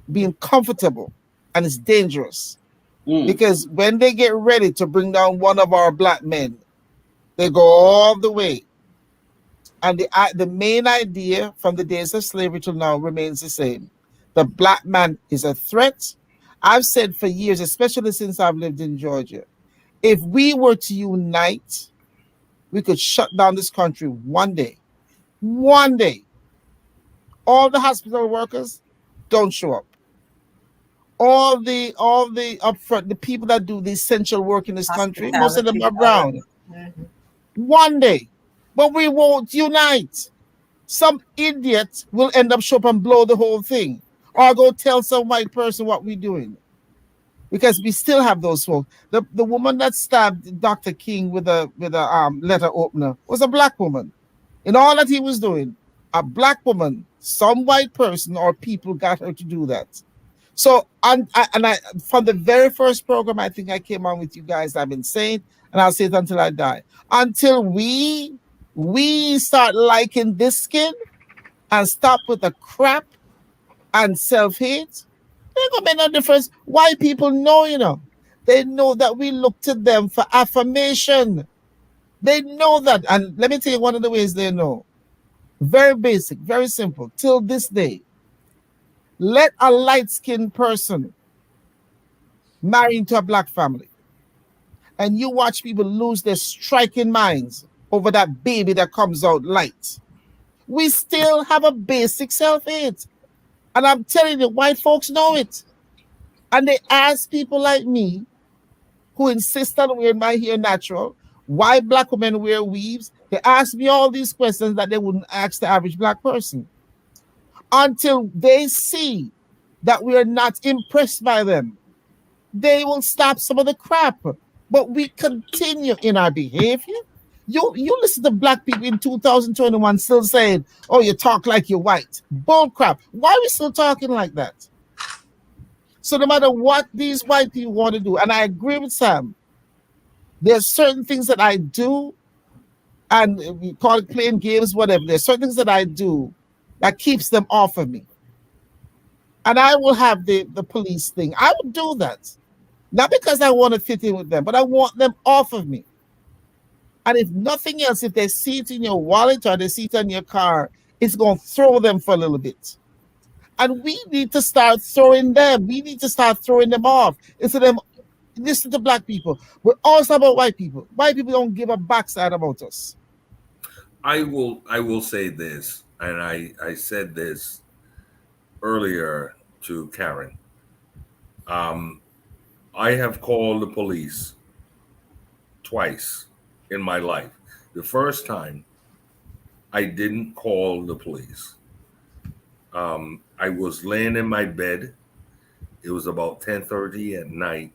being comfortable, and it's dangerous. Because when they get ready to bring down one of our black men, they go all the way. And the main idea from the days of slavery till now remains the same. The black man is a threat. I've said for years, especially since I've lived in Georgia, if we were to unite, we could shut down this country one day. One day. All the hospital workers don't show up. All the upfront, the people that do the essential work in this country, most of them are brown. One day. But we won't unite. Some idiot will end up show up and blow the whole thing. Or go tell some white person what we're doing. Because we still have those folks. The woman that stabbed Dr. King with a letter opener was a black woman. In all that he was doing, a black woman, some white person or people got her to do that. So, I from the very first program, I think I came on with you guys, I've been saying, and I'll say it until I die. Until we start liking this skin and stop with the crap and self-hate, there ain't gonna be no difference. White people know, you know. They know that we look to them for affirmation. They know that. And let me tell you one of the ways they know. Very basic, very simple. Till this day, let a light-skinned person marry into a black family, and you watch people lose their striking minds over that baby that comes out light. We still have a basic self-hate. And I'm telling you, white folks know it. And they ask people like me, who insist on wearing my hair natural, why black women wear weaves. They ask me all these questions that they wouldn't ask the average black person. Until they see that we are not impressed by them, they will stop some of the crap. But we continue in our behavior. You listen to black people in 2021 still saying, oh, you talk like you're white. Bull crap. Why are we still talking like that? So no matter what these white people want to do, and I agree with Sam, there's certain things that I do, and we call it playing games, whatever. There's certain things that I do that keeps them off of me. And I will have the police thing. I will do that. Not because I want to fit in with them, but I want them off of me. And if nothing else, if they see it in your wallet or they see it in your car, it's going to throw them for a little bit. And we need to start throwing them. We need to start throwing them off. Instead of them, listen to black people. We're also about white people. White people don't give a backside about us. I will say this, and I said this earlier to Karin. I have called the police twice in my life. The first time, I didn't call the police. I was laying in my bed. It was about 10:30 at night.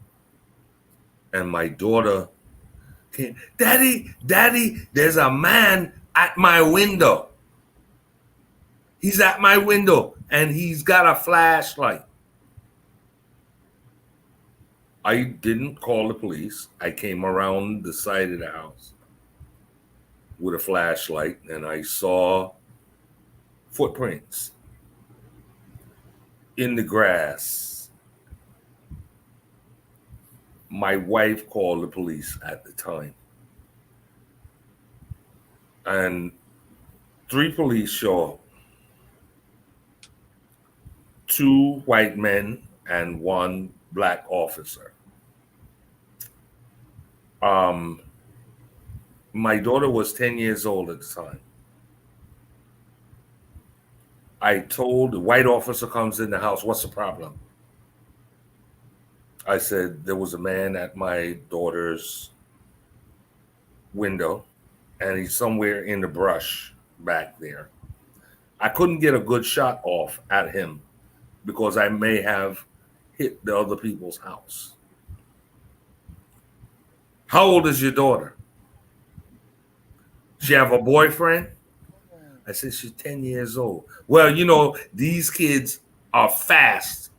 And my daughter came, Daddy, there's a man at my window. He's at my window and he's got a flashlight. I didn't call the police. I came around the side of the house with a flashlight and I saw footprints in the grass. My wife called the police at the time. And 3 police show up. 2 white men and 1 black officer. My daughter was 10 years old at the time. I told the white officer comes in the house, what's the problem? I said, there was a man at my daughter's window and he's somewhere in the brush back there. I couldn't get a good shot off at him because I may have hit the other people's house. How old is your daughter? She have a boyfriend? I said, she's 10 years old. Well, you know, these kids are fast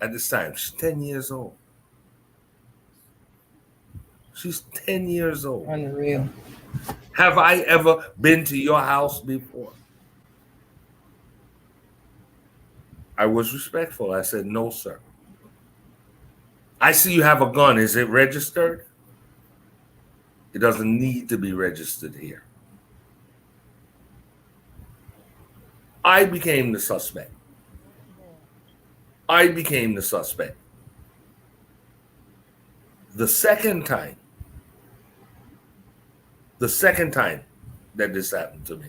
at this time. She's 10 years old. She's 10 years old. Unreal. Have I ever been to your house before? I was respectful. I said, no, sir. I see you have a gun. Is it registered? It doesn't need to be registered here. I became the suspect. The second time that this happened to me,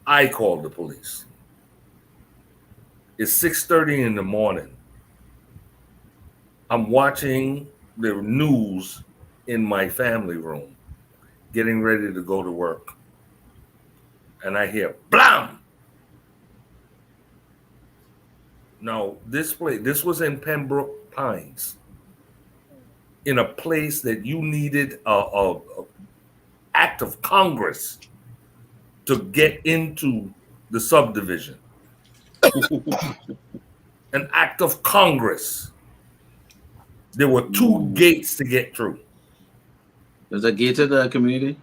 I called the police. It's 6:30 in the morning. I'm watching the news in my family room, getting ready to go to work. And I hear blam! No, this was in Pembroke Pines, in a place that you needed a act of Congress to get into the subdivision. An act of Congress. There were 2 gates to get through. There's a gated community?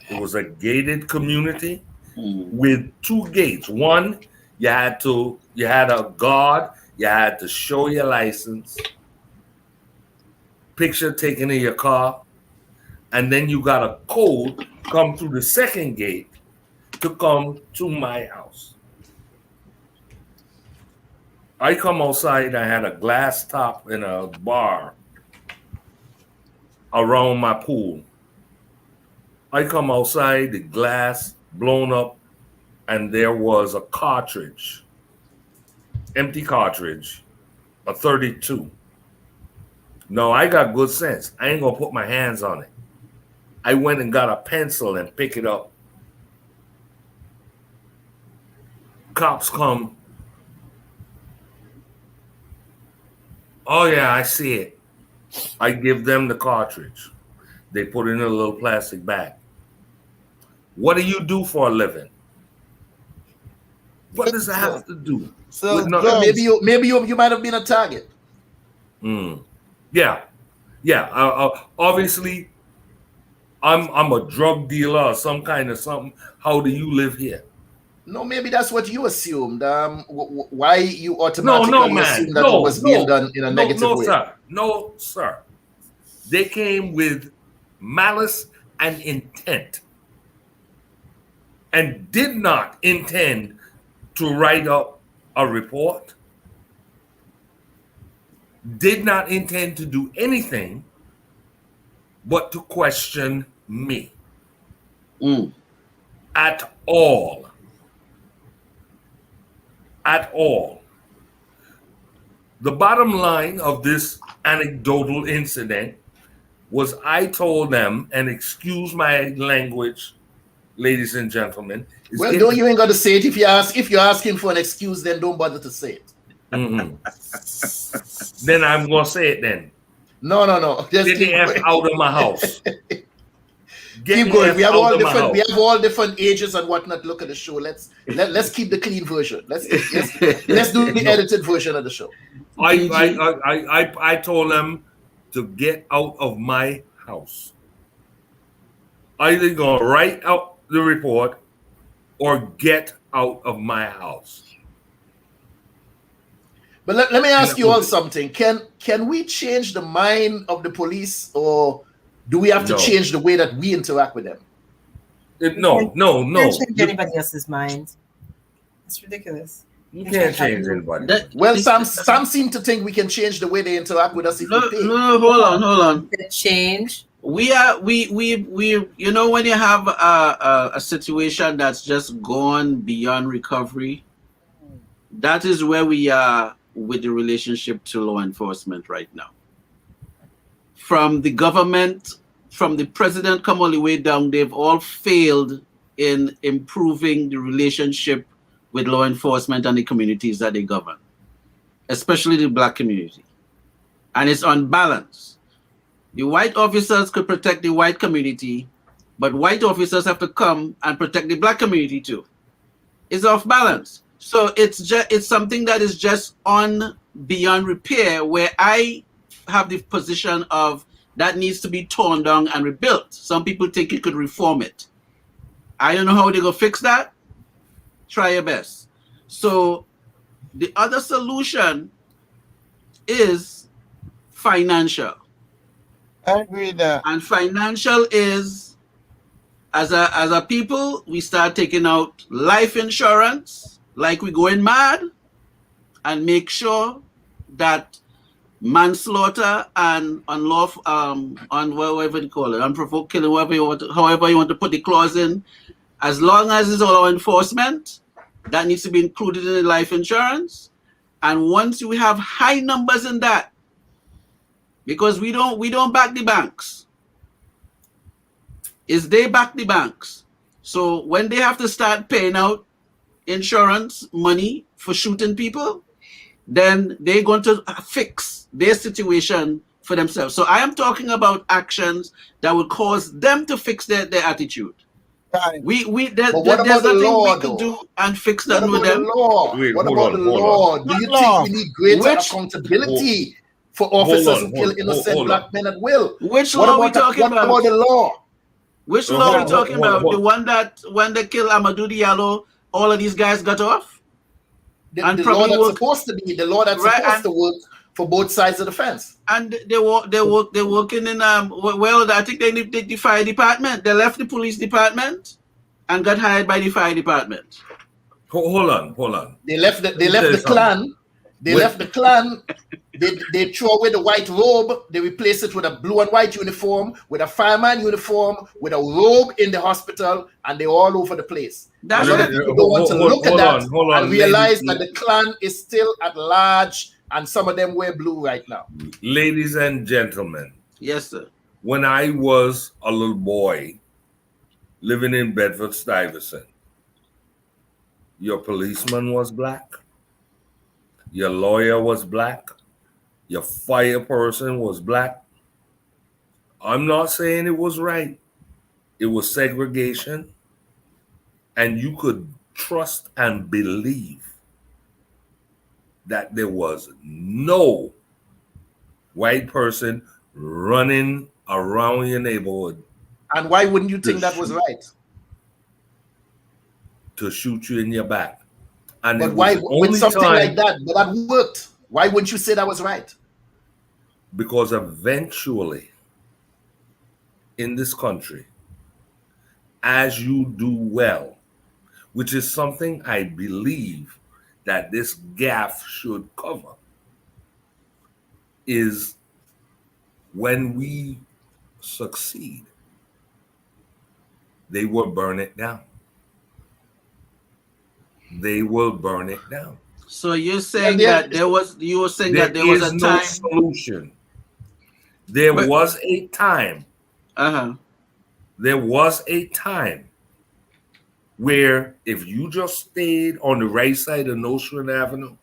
It was a gated community with 2 gates. One, you had a guard, you had to show your license, picture taken in your car, and then you got a code come through the second gate to come to my house. I come outside, I had a glass top and a bar around my pool. I come outside, the glass blown up, and there was a cartridge, empty cartridge, a 32. No, I got good sense. I ain't gonna put my hands on it. I went and got a pencil and pick it up. Cops come. Oh yeah, I see it. I give them the cartridge. They put it in a little plastic bag. What do you do for a living? What does that have to do? So maybe you might have been a target. Yeah. Obviously, I'm a drug dealer or some kind of something. How do you live here? No, maybe that's what you assumed. Why you automatically assumed that it was being done in a negative way? No, sir. They came with malice and intent and did not intend to write up a report, did not intend to do anything but to question me at all. At all. The bottom line of this anecdotal incident was I told them, and excuse my language, ladies and gentlemen. Well, don't you ain't got to say it. If you're asking for an excuse, then don't bother to say it. Then I'm gonna say it then. No. Just get the F out of my house. Keep going. We have all different ages and whatnot. Look at the show. Let's keep the clean version. Let's do the edited version of the show. I told them to get out of my house. Either gonna write out the report or get out of my house. But let me ask you all something. Can we change the mind of the police, or do we have to change the way that we interact with them? No. Can't change anybody else's mind. It's ridiculous. You can't change anybody. Some seem to think we can change the way they interact with us if we pay. No, hold on. Change. We you know, when you have a situation that's just gone beyond recovery, that is where we are with the relationship to law enforcement right now. From the government, from the president come all the way down, they've all failed in improving the relationship with law enforcement and the communities that they govern, especially the Black community. And it's unbalanced. The white officers could protect the white community, but white officers have to come and protect the Black community too. It's off balance. So it's something that is just on beyond repair, where I have the position of that needs to be torn down and rebuilt. Some people think you could reform it. I don't know how they're going to fix that. Try your best. So the other solution is financial. I agree that. And financial is, as a people, we start taking out life insurance like we're going mad, and make sure that manslaughter and unlawful, whatever you call it, unprovoked killing, however you want to put the clause in, as long as it's law enforcement, that needs to be included in the life insurance. And once we have high numbers in that, because we don't back the banks, is they back the banks. So when they have to start paying out insurance money for shooting people, then they're going to fix their situation for themselves. So I am talking about actions that would cause them to fix their attitude. But what about there's the nothing law, we could though? do and fix What nothing with about them. the law? Wait, What hold about on, the hold law? on. Do you What think law? we need greater Which- accountability for officers who kill innocent hold black on. men at will? Which What law we about talking what about? about the law? Which Hold law on, we talking hold on, about? hold The on. one that when they kill Amadou Diallo, all of these guys got off? The And law probably that's work- supposed to be the law that's Right, supposed and- to work for both sides of the fence. And they're working in well, I think they the fire department. They left the police department and got hired by the fire department. Hold on. They left the There's clan. They Wait. left the clan. They throw away the white robe. They replace it with a blue and white uniform, with a fireman uniform, with a robe in the hospital, and they're all over the place. That's a lot of right. people don't want to look at that hold on, and realize ladies. that the clan is still at large, and some of them wear blue right now. Ladies and gentlemen, Yes, sir. when I was a little boy living in Bedford-Stuyvesant, your policeman was black, your lawyer was black, your fire person was black. I'm not saying it was right. It was segregation, and you could trust and believe that there was no white person running around your neighborhood And why wouldn't you think that was right? to shoot you in your back. And But it was why, the with only something time- like that, but that worked? Why wouldn't you say that was right? Because eventually, in this country, as you do well, which is something I believe that this gaff should cover, is when we succeed, they will burn it down. They will burn it down. So you're saying Yeah, that you were saying There that there was is a no time. solution. There But- was a time. Uh-huh. There was a time where if you just stayed on the right side of Nostrand Avenue,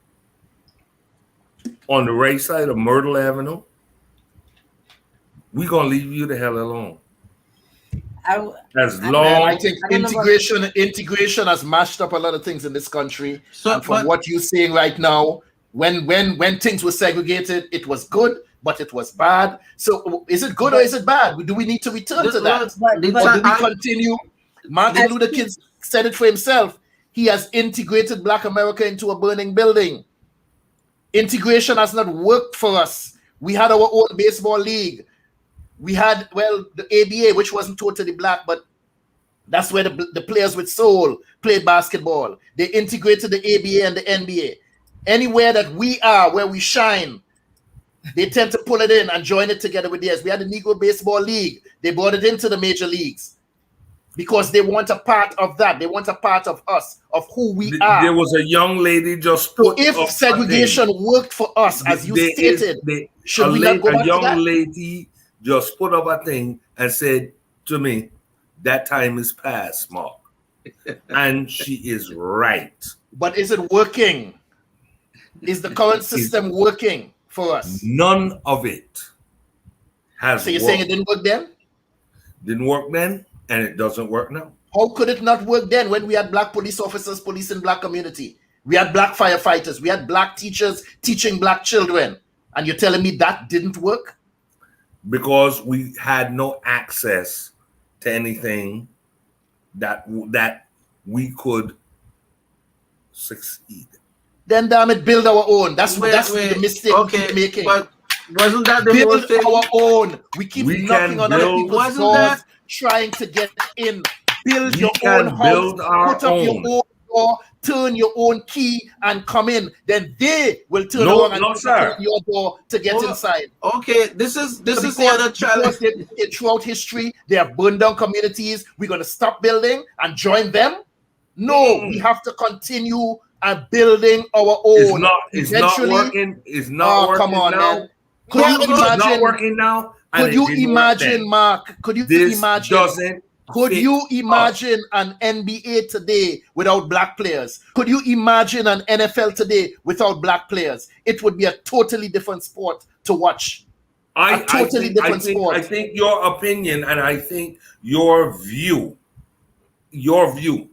on the right side of Myrtle Avenue, we're gonna leave you the hell alone. As Man, long I think integration has mashed up a lot of things in this country. So, and from but- what you're saying right now, when things were segregated, it was good, but it was bad. So is it good or is it bad? Do we need to return to that? Or do we continue? Martin Luther King said it for himself. He has integrated Black America into a burning building. Integration has not worked for us. We had our own baseball league. We had, well, the ABA, which wasn't totally black, but that's where the players with soul played basketball. They integrated the ABA and the NBA. Anywhere that we are, where we shine, they tend to pull it in and join it together with theirs. We had the Negro Baseball League. They brought it into the major leagues because they want a part of that. They want a part of us, of who we are. there was a young lady just So put if up a segregation thing. worked for us, as you There is- stated, there- should we not go back a to young that? lady just put up a thing and said to me, that time is past, Mark. And she is right. But is it working? Is the current system working for us? None of it has So you're worked. saying it didn't work then? Didn't work then, and it doesn't work now. How could it not work then when we had black police officers policing black community? We had black firefighters. We had black teachers teaching black children. And you're telling me that didn't work? Because we had no access to anything that we could succeed. Then damn it, build our own. That's Wait, the mistake we keep making. But wasn't that the whole Build thing? our own. We keep We knocking can on other build- people's Wasn't doors, that- trying to get in. Build We your can own house. build our Put up your own. own door. Turn your own key and come in. Then they will turn No, around and no, knock sir. on your door to get Hold on. inside. Okay, this is the other Because challenge. throughout history, they have burned down communities. We're going to stop building and join them? No, we have to continue building our own. It's not Eventually- working. It's not working come on, now. man. Could you It's not imagine? working now. and Could it you didn't work imagine, then. Mark? Could you This imagine? doesn't Could fit you imagine an NBA today without black players? Could you imagine an NFL today without black players? It would be a totally different sport to watch. A totally different sport. I think your opinion and I think your view your view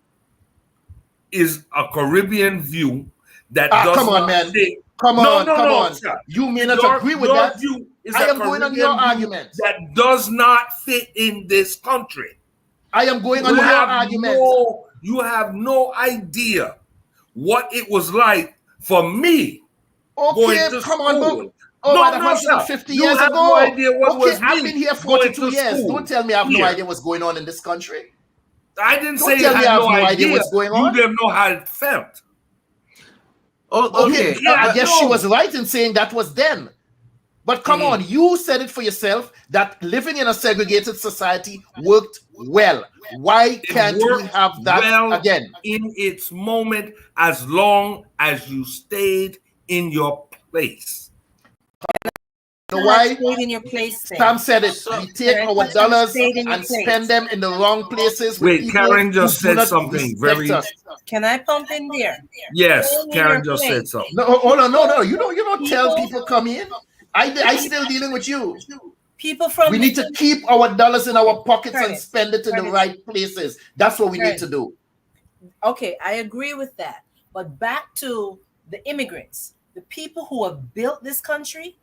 is a Caribbean view that does come on, not man. fit. Come on, come on. Sir. You may not agree with that. View is I a am going on Caribbean your view argument. that does not fit in this country. I am going on your argument. You have no idea what it was like for me going to school. Over 150 years have ago. No idea what was I've been here 42 years. School. Don't tell me I have no idea what's going on in this country. I didn't Don't say tell you me had I have no idea what's going on. You didn't know how it felt. Okay. I guess she was right in saying that was then. But come on, you said it for yourself that living in a segregated society worked well. Why can't we have that again? In its moment, as long as you stayed in your place. So why? Stayed in your place, Sam said it. We take our dollars and spend them in the wrong places. Wait, Karin just said something very. Can I pump in there? Yes, Karin just said something. No, hold on, no. You don't tell people come in. I still dealing with you. People from we need to keep our dollars in our pockets and spend it in the right places. That's what we need to do. Okay, I agree with that. But back to the immigrants, the people who have built this country,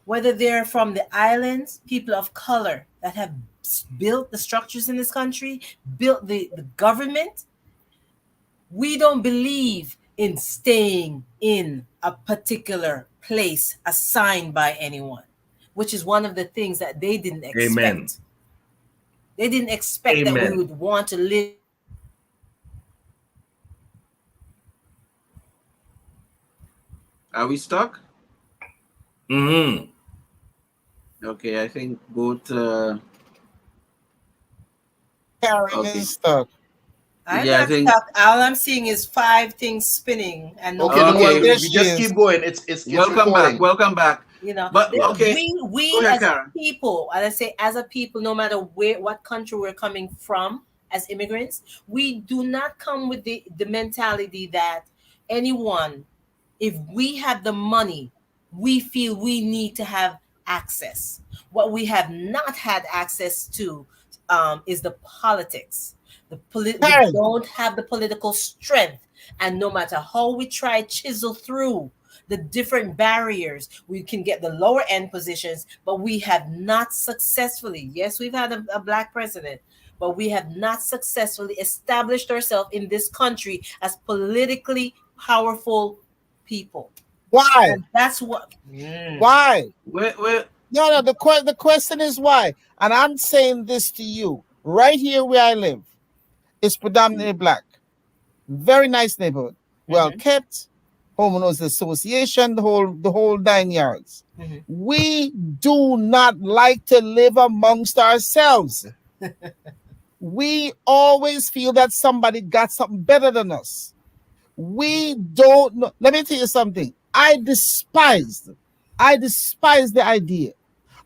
whether they're from the islands, people of color that have built the structures in this country, built the government, we don't believe in staying in a particular place assigned by anyone, which is one of the things that they didn't expect. Amen. They didn't expect that we would want to live. Are we stuck? Mm-hmm. Okay, I think both Karin is stuck. I'm not stuck. All I'm seeing is 5 things spinning, and we just keep going. It's welcome back. Welcome back. You know, but okay, we as a people, and I say as a people, no matter what country we're coming from as immigrants, we do not come with the mentality that anyone, if we have the money, we feel we need to have access. What we have not had access to is the politics. We don't have the political strength, and no matter how we try chisel through the different barriers, we can get the lower end positions, but we have not successfully. Yes, we've had a black president, but we have not successfully established ourselves in this country as politically powerful people. Why? And that's what. Why? No. The question is why, and I'm saying this to you right here where I live. It's predominantly black. Very nice neighborhood. Well kept. Homeowners Association, the whole 9 yards. We do not like to live amongst ourselves. We always feel that somebody got something better than us. We don't know. Let me tell you something. I despise the idea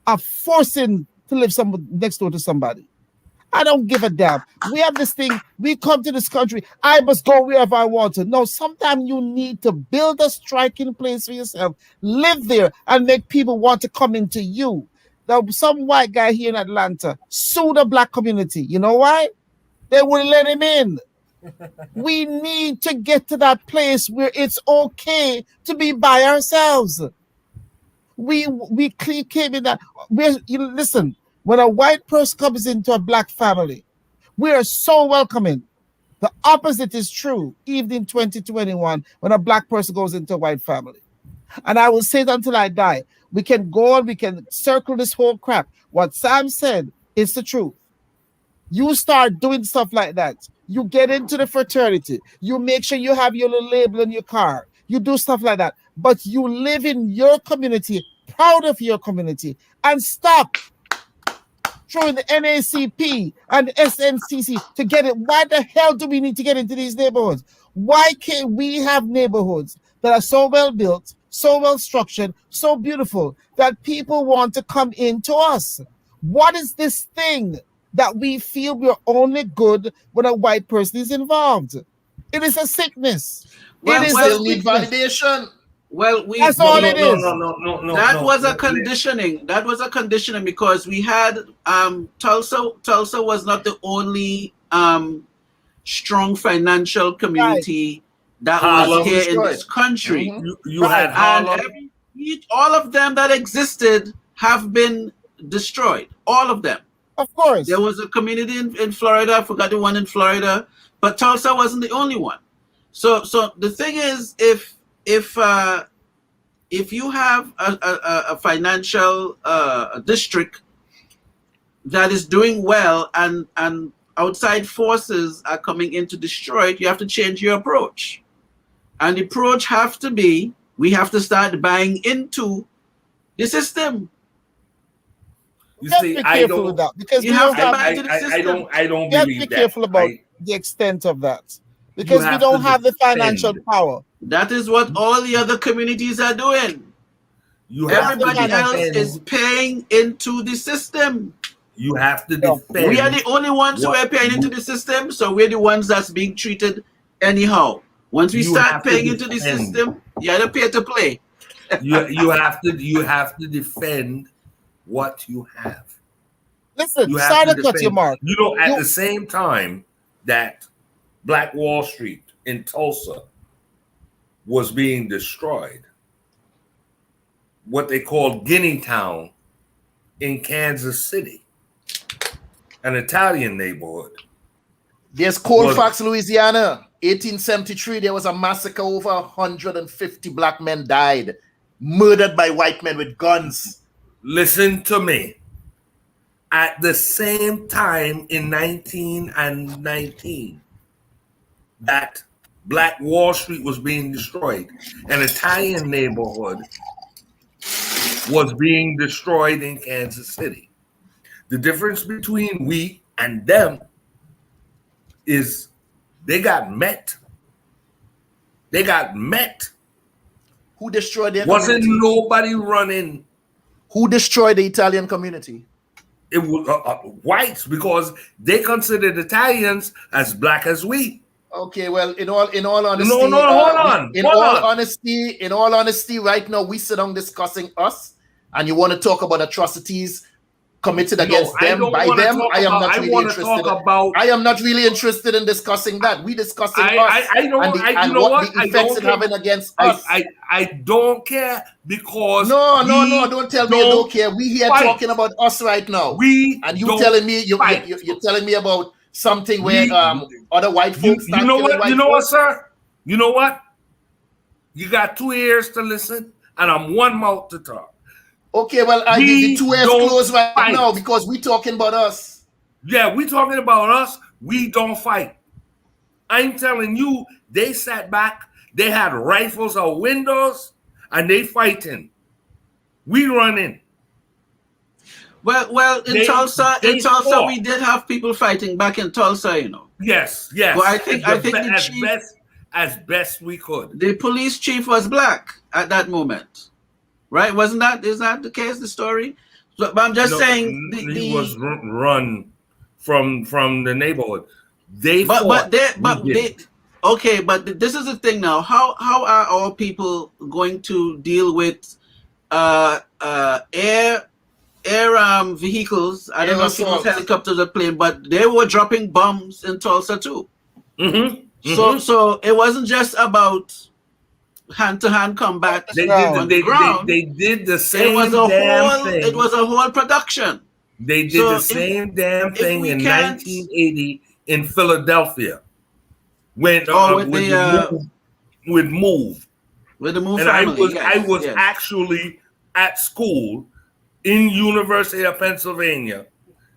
of forcing to live next door to somebody. I don't give a damn. We have this thing. We come to this country. I must go wherever I want to. No, sometimes you need to build a striking place for yourself, live there, and make people want to come into you. Now, some white guy here in Atlanta sued the black community. You know why? They wouldn't let him in. We need to get to that place where it's okay to be by ourselves. We came in that. Listen. When a white person comes into a black family, we are so welcoming. The opposite is true, even in 2021, when a black person goes into a white family. And I will say it until I die. We can go on, we can circle this whole crap. What Sam said is the truth. You start doing stuff like that. You get into the fraternity. You make sure you have your little label in your car. You do stuff like that. But you live in your community, proud of your community, and stop throwing the NACP and the SNCC to get it. Why the hell do we need to get into these neighborhoods? Why can't we have neighborhoods that are so well built, so well structured, so beautiful that people want to come into us? What is this thing that we feel we're only good when a white person is involved? It is a sickness. It still need validation. Well, that's all it is. No. That was a conditioning. That was a conditioning because we had Tulsa. Tulsa was not the only strong financial community that was here in this country. You had Harlem. All of them that existed have been destroyed. All of them. Of course. There was a community in Florida. I forgot the one in Florida, but Tulsa wasn't the only one. So the thing is, if you have a financial district that is doing well and outside forces are coming in to destroy it, you have to change your approach. And the approach have to be, we have to start buying into the system. You see, I don't. With that because you have to buy into the system. I don't you have believe to be that. careful about the extent of that because we don't have the financial power. That is what all the other communities are doing. Everybody else is paying into the system. You have to defend. We are the only ones who are paying into the system, so we're the ones that's being treated anyhow. Once we start paying into the system, you have to pay to play. you have to defend what you have. Listen, sorry to cut you, Mark. You know, at the same time that Black Wall Street in Tulsa was being destroyed, what they called Guinea Town in Kansas City, an Italian neighborhood. There's Colfax, Louisiana, 1873. There was a massacre. Over 150 black men died, murdered by white men with guns. Listen to me. At the same time in 1919, that Black Wall Street was being destroyed, an Italian neighborhood was being destroyed in Kansas City. The difference between we and them is they got met. They got met. Who destroyed their Wasn't community? nobody running. Who destroyed the Italian community? It was whites, because they considered Italians as black as we. Okay, well, in all honesty, hold on. In all honesty, right now we sit down discussing us, and you want to talk about atrocities committed against them by them. I am not really interested. I am not really interested in discussing that. We discussing us and what the effects it having against us. I don't care because no, don't tell me you don't care. We here talking about us right now. And you telling me you're telling me about something where other white folks. You know what? You know what, sir? You know what? You got 2 ears to listen, and I'm 1 mouth to talk. Okay, well, the 2 ears closed right now because we talking about us. Yeah, we talking about us. We don't fight. I'm telling you, they sat back. They had rifles or windows, and they fighting. We running. Well, in Tulsa, we did have people fighting back in Tulsa, you know. Yes. Well, I think the chief, as best we could. The police chief was black at that moment, right? Is that the case? The story. So, but I'm just saying, he was run from the neighborhood. Okay, but this is the thing now. How are our people going to deal with air vehicles? I don't know if it was helicopters or plane, but they were dropping bombs in Tulsa too. So it wasn't just about hand-to-hand combat. They did the same damn thing. It was a whole production. They did the same damn thing in 1980 in Philadelphia. With the Move. With the Move and family. I was actually at school in University of Pennsylvania,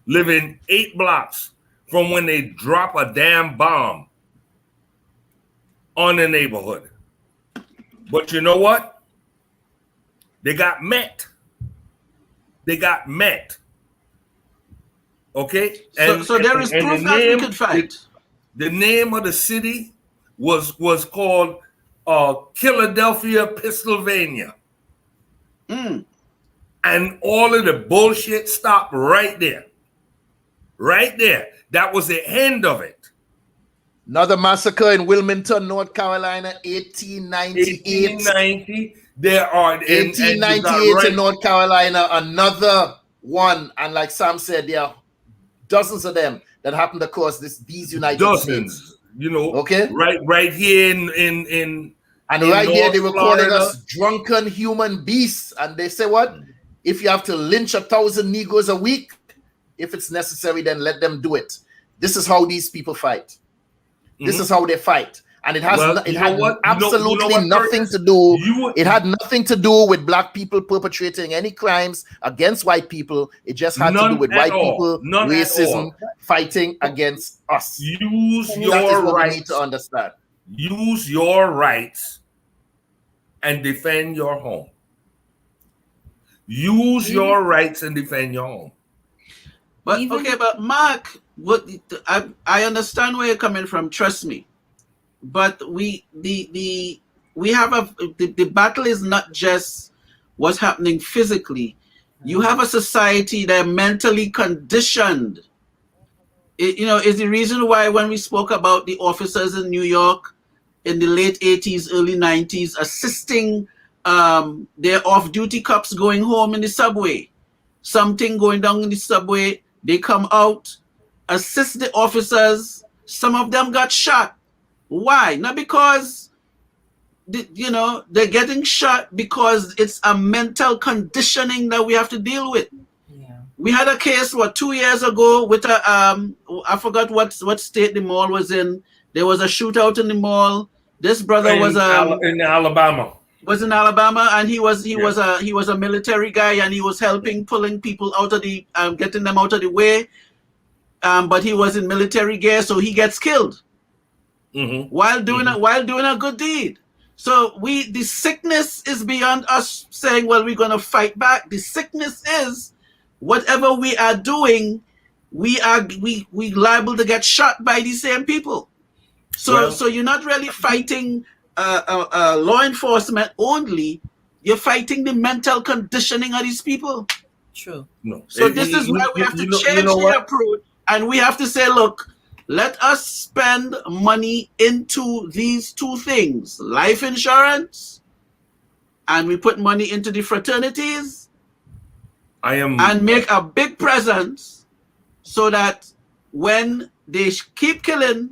living 8 blocks from when they drop a damn bomb on the neighborhood. But you know what? They got met. Okay? So there is proof that we could fight. The name of the city was called Philadelphia, Pennsylvania. And all of the bullshit stopped right there. Right there. That was the end of it. Another massacre in Wilmington, North Carolina, 1898. 1890. There are 1898 in North Carolina, another one. And like Sam said, there are dozens of them that happened across these United States. You know, okay, right here in and in right here North they were calling Florida. us drunken human beasts, and they say what? If you have to lynch 1,000 Negroes a week, if it's necessary, then let them do it. This is how these people fight. This is how they fight. And it has absolutely nothing to do. It had nothing to do with black people perpetrating any crimes against white people. It just had to do with white people, racism, fighting against us. Use your that is what rights. we need to understand. Use your rights and defend your home. Use your rights and defend your home. But okay, but Mark, what I understand where you're coming from. Trust me. But the battle is not just what's happening physically. You have a society that are mentally conditioned. Is the reason why when we spoke about the officers in New York in the late 80s, early 90s, assisting their off-duty cops going home in the subway. Something going down in the subway, they come out, assist the officers. Some of them got shot. Why? Not because, they're getting shot, because it's a mental conditioning that we have to deal with. Yeah. We had a case, 2 years ago with I forgot what state the mall was in. There was a shootout in the mall. This brother was in Alabama. Was in Alabama, and he was a military guy, and he was pulling people out of the getting them out of the way. But he was in military gear, so he gets killed. While doing a good deed. So the sickness is beyond us saying, well, we're gonna fight back. The sickness is whatever we are doing, we liable to get shot by these same people. So you're not really fighting law enforcement only, you're fighting the mental conditioning of these people. True. No. So this is why we have to change the approach, and we have to say, look, let us spend money into these two things, life insurance, and we put money into the fraternities, and make a big presence so that when they keep killing,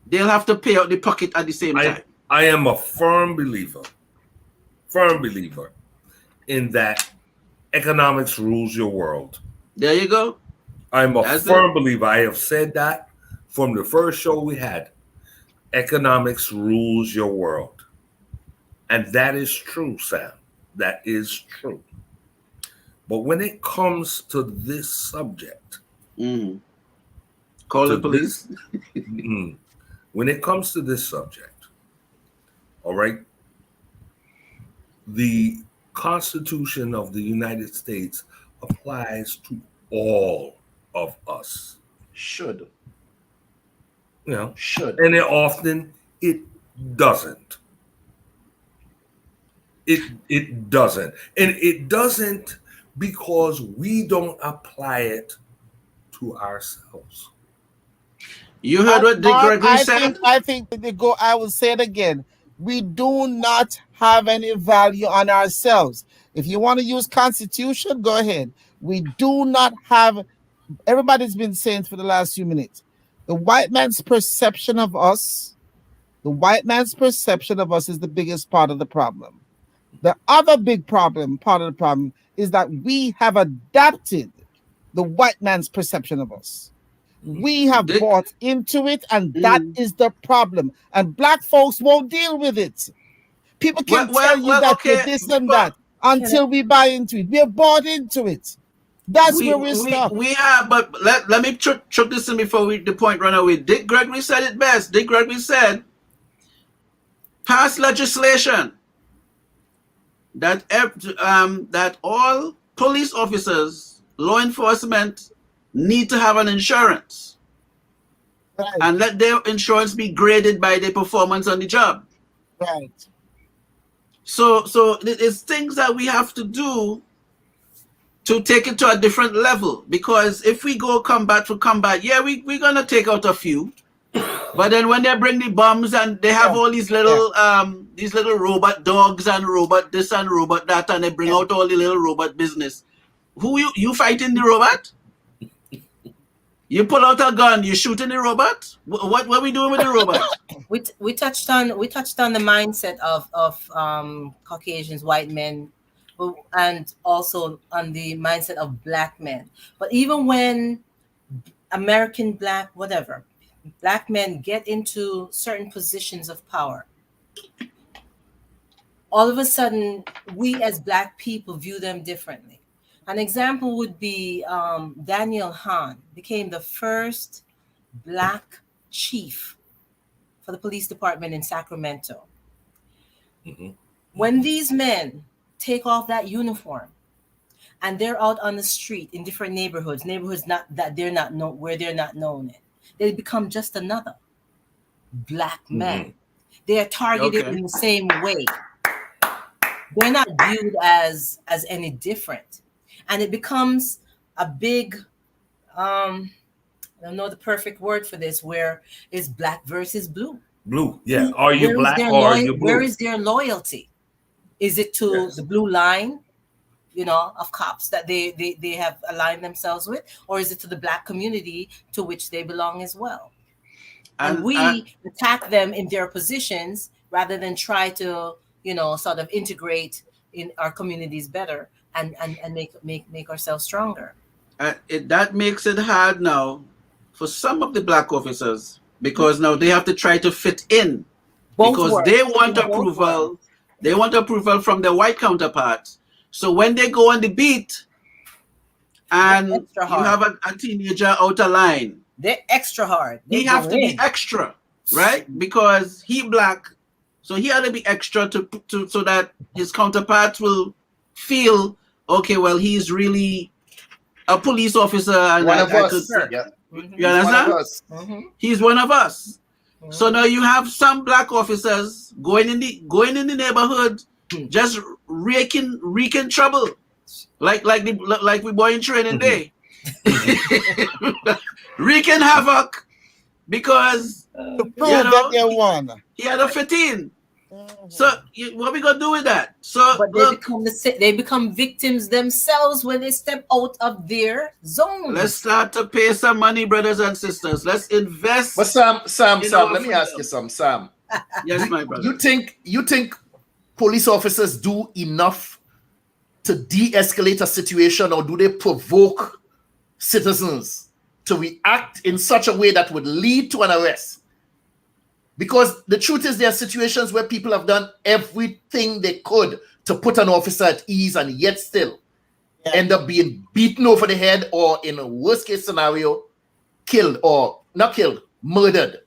they'll have to pay out the pocket at the same time. I am a firm believer in that economics rules your world. There you go. I'm a firm believer. I have said that from the first show we had. Economics rules your world. And that is true, Sam. That is true. But when it comes to this subject, call the police. When it comes to this subject, all right, the Constitution of the United States applies to all of us. Should. Should. And it doesn't. It doesn't. And it doesn't because we don't apply it to ourselves. You heard what Dick Gregory said? I will say it again. We do not have any value on ourselves. If you want to use Constitution, go ahead. We do not have, everybody's been saying for the last few minutes, the white man's perception of us is the biggest part of the problem. The other big part of the problem is that we have adapted the white man's perception of us. We have bought into it, and that is the problem. And black folks won't deal with it. People can tell you that you're this and that until we buy into it. We're bought into it. That's where we're stuck. We have, but let me chuck this in before the point run away. Dick Gregory said it best. Dick Gregory said, pass legislation that that all police officers, law enforcement, need to have an insurance, and let their insurance be graded by their performance on the job. Right. So it's things that we have to do to take it to a different level, because if we go combat for combat, we're gonna take out a few, but then when they bring the bombs and they have all these little robot dogs and robot this and robot that, and they bring out all the little robot business, who you fighting the robot? You pull out a gun, you shooting the robot? What are we doing with the robot? We touched on the mindset of Caucasians, white men, and also on the mindset of black men. But even when American black men get into certain positions of power, all of a sudden we as black people view them differently. An example would be Daniel Hahn became the first black chief for the police department in Sacramento. Mm-hmm. When these men take off that uniform and they're out on the street in different neighborhoods not that they're not known, where they're not known in, they become just another black man. Mm-hmm. They are targeted in the same way. They're not viewed as any different. And it becomes a big, I don't know the perfect word for this, where it's black versus blue. Blue, yeah. Are you black or are you blue? Where is their loyalty? Is it to the blue line, of cops that they have aligned themselves with? Or is it to the black community to which they belong as well? And we attack them in their positions rather than try to, sort of integrate in our communities better and make ourselves stronger. That makes it hard now for some of the black officers, because now they have to try to fit in because they want approval. They want approval from their white counterparts. So when they go on the beat and you have a teenager out of line, they're extra hard. He have to be extra, right? Because he black, so he had to be extra to so that his counterparts will feel, okay, well, he's really a police officer. And one of us. You understand? Mm-hmm. He's one of us. Mm-hmm. So now you have some black officers going in the neighborhood, just wreaking trouble, like we boy in training day, wreaking havoc because that they won. He had a 15. So what we gonna do with that? So but they become victims themselves when they step out of their zone. Let's start to pay some money, brothers and sisters. Let's invest. But Sam, let me ask you something, Sam. Yes, my brother. You think police officers do enough to de-escalate a situation, or do they provoke citizens to react in such a way that would lead to an arrest? Because the truth is, there are situations where people have done everything they could to put an officer at ease and yet still end up being beaten over the head, or in a worst case scenario, killed, or not killed, murdered.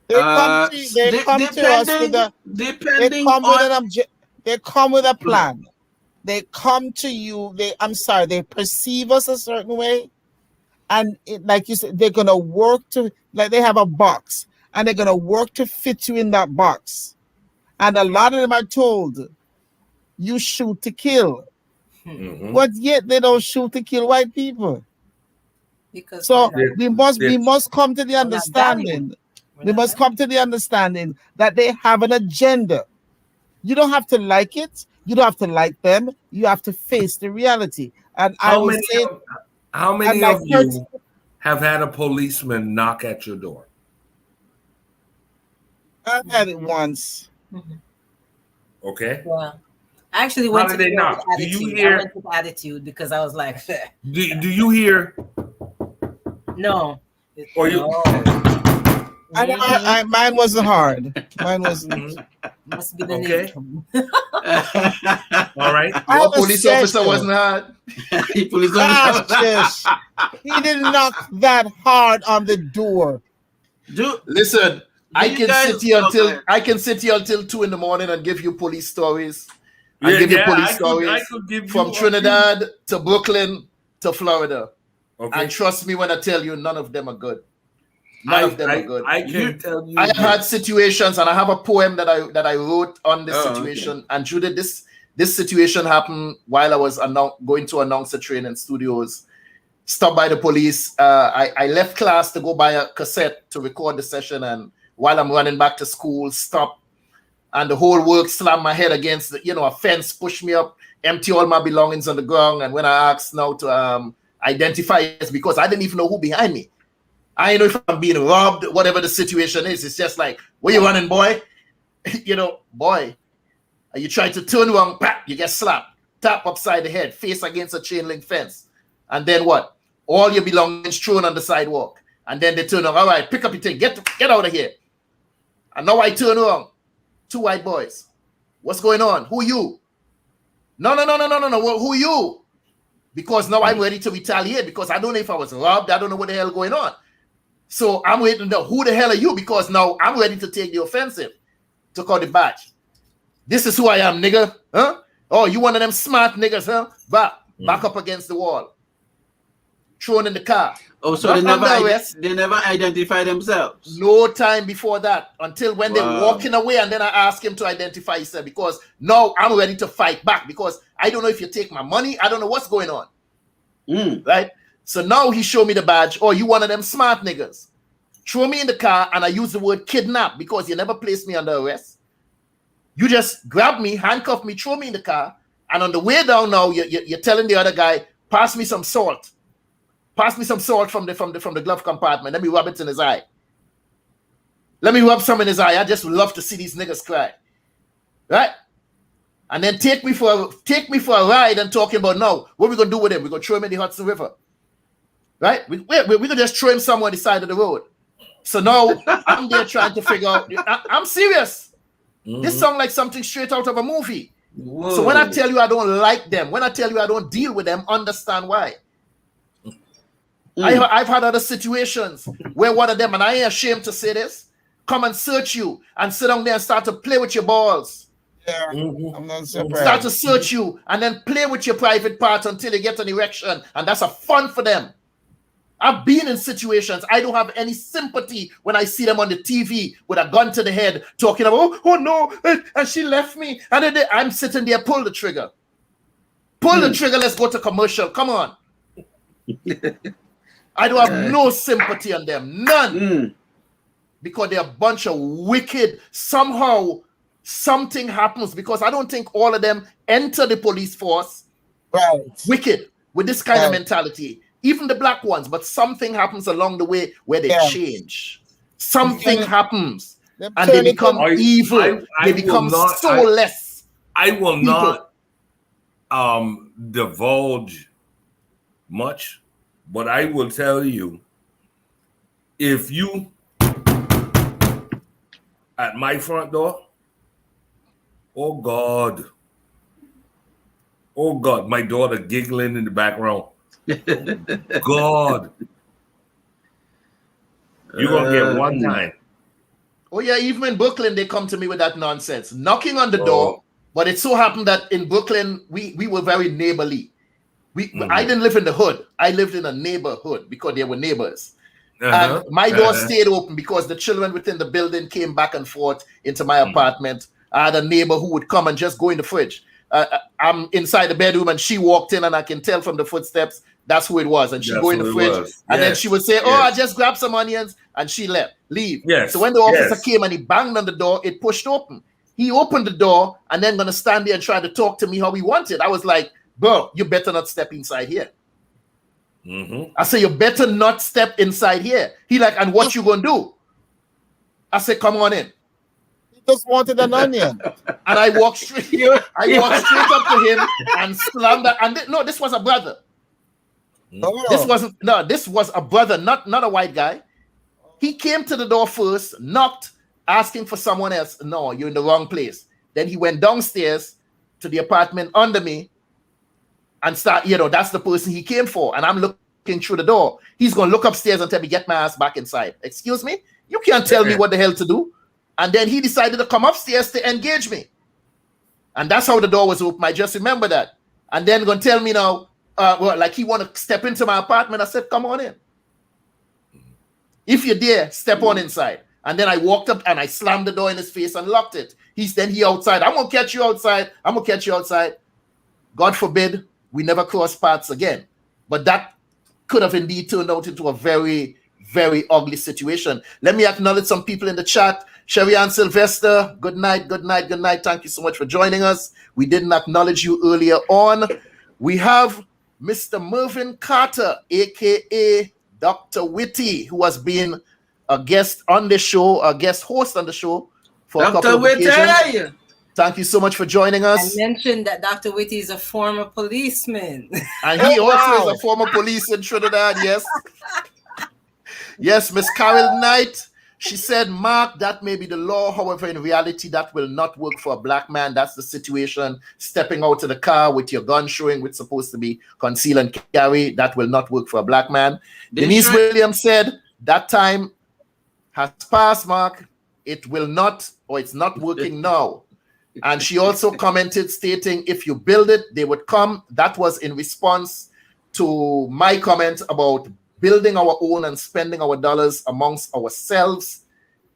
They come with a plan. They come to you. They perceive us a certain way. And like you said, they're going to work to, like they have a box, and they're going to work to fit you in that box. And a lot of them are told, you shoot to kill. Mm-hmm. But yet they don't shoot to kill white people. Because so we must come to the understanding. We must come to the understanding that they have an agenda. You don't have to like it. You don't have to like them. You have to face the reality. And how many of you have had a policeman knock at your door? I've had it once. Mm-hmm. Okay. Yeah. I actually went to the attitude. Do you hear? I went to attitude because I was like, do you hear? No. Or you? Mine wasn't hard. Mine wasn't. Must be the name. All right. Your police officer wasn't hard. He didn't knock that hard on the door. Listen, I can sit here until 2 in the morning and give you police stories. From Trinidad to Brooklyn to Florida. Okay. And trust me when I tell you, none of them are good. None of them are good. I can tell you. I have had situations, and I have a poem that I wrote on this situation. Okay. And Judith, this situation happened while I was going to announcer training studios. Stopped by the police. I left class to go buy a cassette to record the session, and while I'm running back to school, stopped, and the whole work slammed my head against a fence, pushed me up, empty all my belongings on the ground. And when I asked now to identify us because I didn't even know who behind me. I don't know if I'm being robbed, whatever the situation is. It's just like, where you running, boy? Boy. And you try to turn wrong, you get slapped, tap upside the head, face against a chain link fence. And then what? All your belongings thrown on the sidewalk. And then they turn around, all right, pick up your thing, get out of here. And now I turn around. 2 white boys. What's going on? Who you? No. Well, who you? Because now I'm ready to retaliate because I don't know if I was robbed. I don't know what the hell going on. So I'm waiting to know who the hell are you? Because now I'm ready to take the offensive. Took out the badge. This is who I am, nigga. Huh? Oh, you one of them smart niggas, huh? Back up against the wall. Thrown in the car. Oh, so they never identify themselves. No time before that. Until when they're walking away, and then I ask him to identify himself because now I'm ready to fight back because I don't know if you take my money. I don't know what's going on. Right? So now he showed me the badge. Oh, you one of them smart niggas. Throw me in the car, and I use the word kidnap because you never placed me under arrest. You just grab me, handcuff me, throw me in the car, and on the way down now, you're telling the other guy, pass me some salt. Pass me some salt from the glove compartment. Let me rub it in his eye. Let me rub some in his eye. I just love to see these niggas cry. Right? And then take me for a ride and talking about now, what we gonna do with him? We're gonna throw him in the Hudson River. Right? We're gonna just throw him somewhere on the side of the road. So now I'm there trying to figure out. I'm serious. This sounds like something straight out of a movie. Whoa. So when I tell you I don't like them, when I tell you I don't deal with them, understand why. I've had other situations where one of them, and I ain't ashamed to say this, come and search you and sit down there and start to play with your balls. Yeah, I'm not surprised. Start to search you and then play with your private part until you get an erection, and that's a fun for them. I've been in situations, I don't have any sympathy when I see them on the TV with a gun to the head talking about, oh no, and she left me. And then I'm sitting there, pull the trigger. Pull the trigger, let's go to commercial. Come on. I don't have no sympathy on them. None. Because they're a bunch of wicked. Somehow, something happens because I don't think all of them enter the police force wicked with this kind of mentality. Even the black ones, but something happens along the way where they change. Something happens. And they become evil. They become soulless. I will not divulge much. But I will tell you, if you at my front door, oh God, my daughter giggling in the background. God, you're gonna get one time. Oh yeah, even in Brooklyn, they come to me with that nonsense, knocking on the door. But it so happened that in Brooklyn, we were very neighborly. I didn't live in the hood. I lived in a neighborhood because they were neighbors. And my door stayed open because the children within the building came back and forth into my apartment. I had a neighbor who would come and just go in the fridge. I'm inside the bedroom and she walked in and I can tell from the footsteps that's who it was. And she'd go in the fridge and then she would say, oh, I just grabbed some onions, and she leave. So when the officer came and he banged on the door, it pushed open. He opened the door and then gonna stand there and try to talk to me how he wanted. I was like, bro, you better not step inside here. I say, you better not step inside here. He like, and what you gonna do? I said, come on in. He just wanted an onion. And I walked straight up to him and slammed that. And no, this was a brother. This was a brother, not a white guy. He came to the door first, knocked, asking for someone else. No, you're in the wrong place. Then he went downstairs to the apartment under me and that's the person he came for. And I'm looking through the door. He's going to look upstairs and tell me, get my ass back inside. Excuse me? You can't tell me what the hell to do. And then he decided to come upstairs to engage me. And that's how the door was open. I just remember that. And then going to tell me now, like he want to step into my apartment. I said, come on in. If you're there, step on inside. And then I walked up and I slammed the door in his face and locked it. He outside. I'm going to catch you outside. I'm going to catch you outside. God forbid we never cross paths again. But that could have indeed turned out into a very, very ugly situation. Let me acknowledge some people in the chat. Sherry Ann Sylvester, good night. Thank you so much for joining us. We didn't acknowledge you earlier on. We have Mr. Mervyn Carter, aka Dr. Witty, who has been a guest on the show, a guest host on the show for a couple of occasions. Thank you so much for joining us. I mentioned that Dr. Witty is a former policeman. And he also is a former police in Trinidad, yes. Yes, Miss Carol Knight. She said, Mark, that may be the law. However, in reality, that will not work for a black man. That's the situation. Stepping out of the car with your gun showing, which is supposed to be conceal and carry, that will not work for a black man. Denise Williams said, that time has passed, Mark. It will not, or it's not working now. And she also commented stating, if you build it, they would come. That was in response to my comment about building our own and spending our dollars amongst ourselves.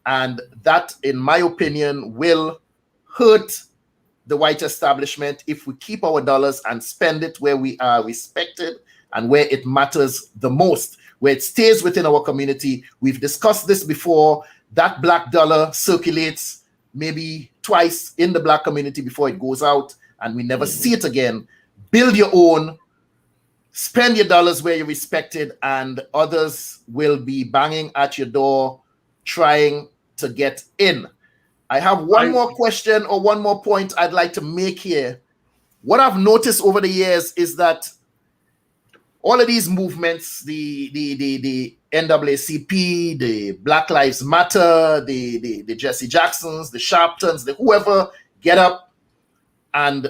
And that, in my opinion, will hurt the white establishment if we keep our dollars and spend it where we are respected and where it matters the most, where it stays within our community. We've discussed this before. That black dollar circulates maybe twice in the black community before it goes out, and we never see it again. Build your own. Spend your dollars where you're respected, and others will be banging at your door trying to get in. I have one more question or one more point I'd like to make here. What I've noticed over the years is that all of these movements, the NAACP, the Black Lives Matter, the Jesse Jacksons, the Sharptons, the whoever get up and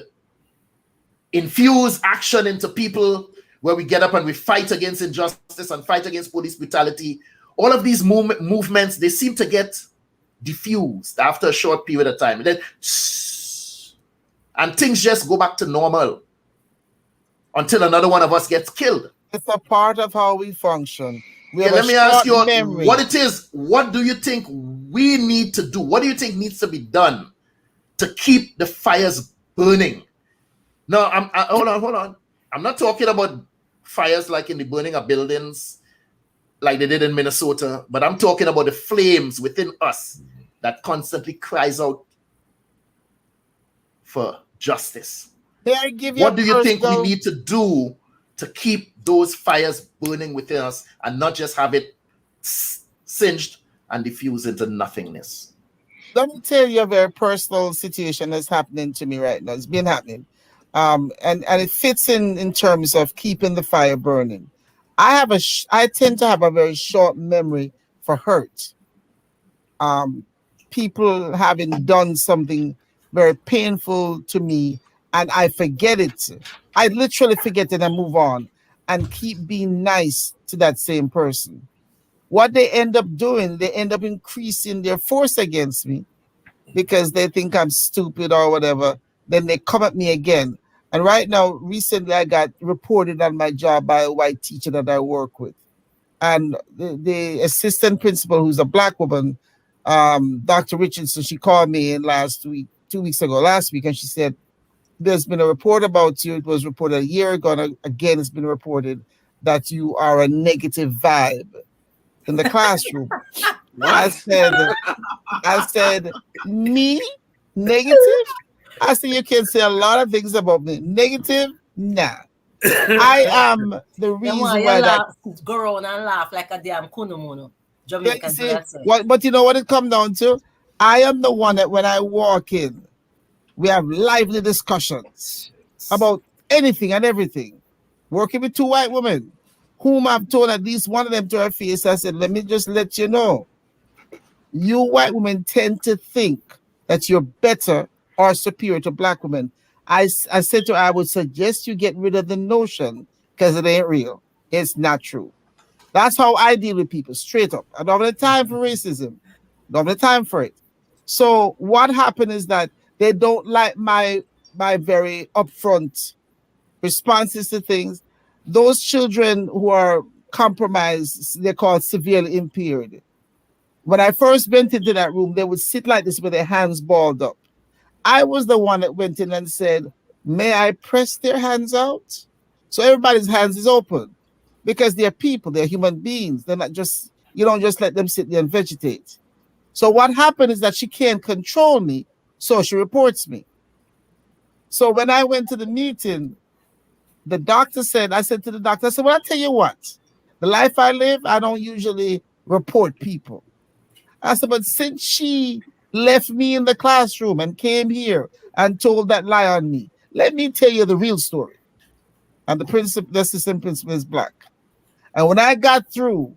infuse action into people, where we get up and we fight against injustice and fight against police brutality. All of these movements, they seem to get diffused after a short period of time. And things just go back to normal until another one of us gets killed. It's a part of how we function. Let me ask you what it is. What do you think we need to do? What do you think needs to be done to keep the fires burning? No, hold on. I'm not talking about fires like in the burning of buildings like they did in Minnesota, but I'm talking about the flames within us that constantly cries out for justice. What do you think we need to do to keep those fires burning within us and not just have it singed and diffuse into nothingness? Let me tell you a very personal situation that's happening to me right now. It's been happening. And it fits in terms of keeping the fire burning. I tend to have a very short memory for hurt. People having done something very painful to me, and I forget it. I literally forget it and move on and keep being nice to that same person. What they end up doing, they end up increasing their force against me because they think I'm stupid or whatever. Then they come at me again. And right now, recently, I got reported on my job by a white teacher that I work with. And the assistant principal, who's a black woman, Dr. Richardson, she called me in last week, 2 weeks ago, last week, and she said, there's been a report about you. It was reported a year ago, and again, it's been reported that you are a negative vibe in the classroom. I said, me? Negative? I said, you can say a lot of things about me. Negative? Nah. I am the reason why that... Go around and laugh like a damn kunomono. But you know what it comes down to? I am the one that when I walk in, we have lively discussions about anything and everything. Working with two white women, whom I've told at least one of them to her face, I said, let me just let you know, you white women tend to think that you're better or superior to black women. I said to her, I would suggest you get rid of the notion because it ain't real. It's not true. That's how I deal with people, straight up. I don't have the time for racism. Don't have the time for it. So what happened is that they don't like my very upfront responses to things. Those children who are compromised, they're called severely impaired. When I first went into that room, they would sit like this with their hands balled up. I was the one that went in and said, may I press their hands out? So everybody's hands is open because they're people, they're human beings. They're not just, you don't just let them sit there and vegetate. So what happened is that she can't control me, so she reports me. So when I went to the meeting, the doctor said, I said to the doctor, I said, well, I'll tell you what. The life I live, I don't usually report people. I said, but since she left me in the classroom and came here and told that lie on me, let me tell you the real story. And the assistant principal is black. And when I got through,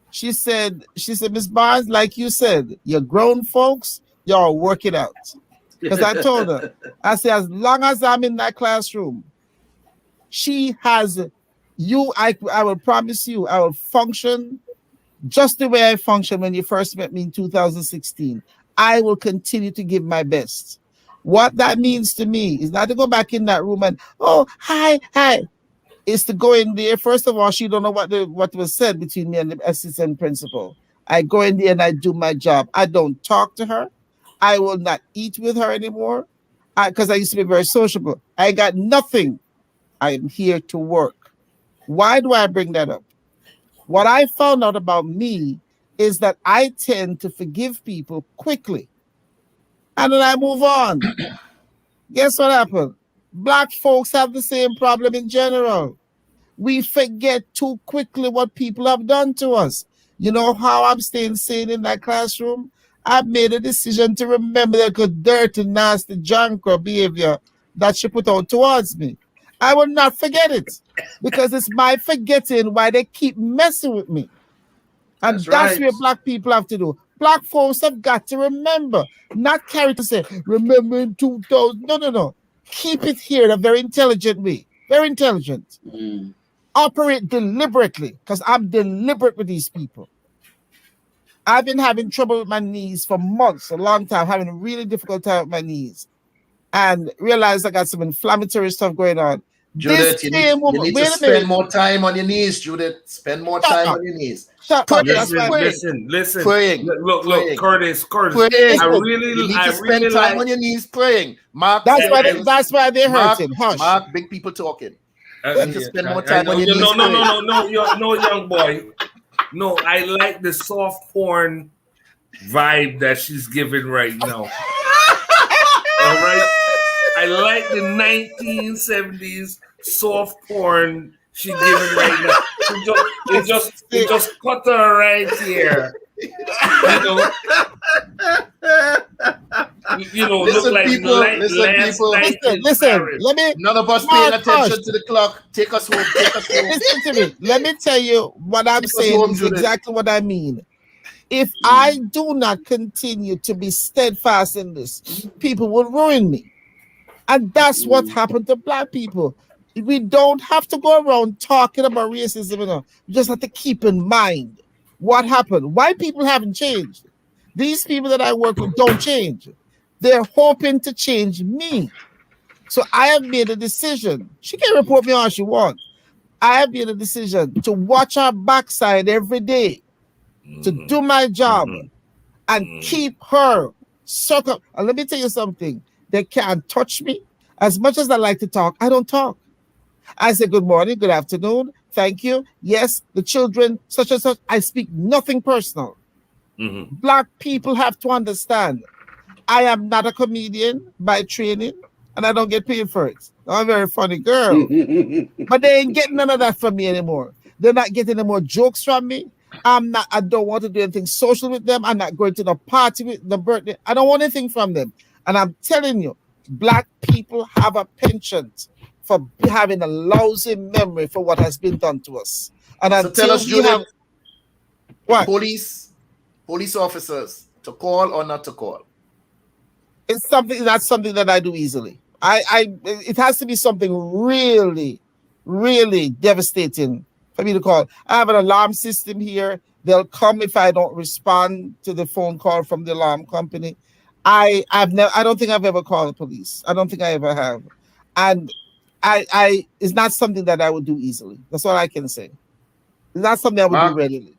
she said, Miss Barnes, like you said, you're grown folks, y'all work it out. Because I told her, I said, as long as I'm in that classroom, she has you, I will promise you, I will function just the way I functioned when you first met me in 2016. I will continue to give my best. What that means to me is not to go back in that room and, oh, hi. Is to go in there. First of all, she don't know what was said between me and the assistant principal. I go in there and I do my job. I don't talk to her. I will not eat with her anymore because I used to be very sociable. I got nothing. I am here to work. Why do I bring that up? What I found out about me is that I tend to forgive people quickly. And then I move on. Guess what happened? Black folks have the same problem in general. We forget too quickly what people have done to us. You know how I'm staying sane in that classroom? I've made a decision to remember that good, dirty, nasty, junk or behavior that she put out towards me. I will not forget it because it's my forgetting why they keep messing with me. And that's right. what black people have to do. Black folks have got to remember, not carry to say, remember in 2000. No. Keep it here in a very intelligent way. Very intelligent. Operate deliberately because I'm deliberate with these people. I've been having trouble with my knees for months, a long time, having a really difficult time with my knees. And realized I got some inflammatory stuff going on. Judith, you need to spend more time on your knees, Judith. Spend more time on your knees. Listen. Praying. Look, Curtis. Praying. You need to spend time on your knees praying. Mark, that's why they're hurting. Hush. Mark, big people talking. You need to spend more time on your knees. No, young boy. No, I like the soft porn vibe that she's giving right now. All right? I like the 1970s soft porn she's giving right now. It just cut her right here. Listen, look like people, listen. Let me. None of us paying attention to the clock. Take us home. Listen to me. Let me tell you what I'm saying is exactly what I mean. If I do not continue to be steadfast in this, people will ruin me. And that's what happened to black people. We don't have to go around talking about racism. We just have to keep in mind what happened. White people haven't changed. These people that I work with don't change. They're hoping to change me. So I have made a decision. She can report me all she wants. I have made a decision to watch her backside every day, to do my job, and keep her circle. And let me tell you something. They can't touch me. As much as I like to talk, I don't talk. I say good morning, good afternoon, thank you. Yes, the children, such and such. I speak nothing personal. Black people have to understand I am not a comedian by training, and I don't get paid for it. I'm a very funny girl. But they ain't getting none of that from me anymore. They're not getting any more jokes from me. I don't want to do anything social with them. I'm not going to the party with the birthday. I don't want anything from them. And I'm telling you, black people have a penchant for having a lousy memory for what has been done to us. And so tell us, Judith, what? Police officers, to call or not to call? It's something that I do easily. It has to be something really, really devastating for me to call. I have an alarm system here. They'll come if I don't respond to the phone call from the alarm company. I don't think I've ever called the police. I don't think I ever have. And it's not something that I would do easily. That's all I can say. It's not something I would do readily.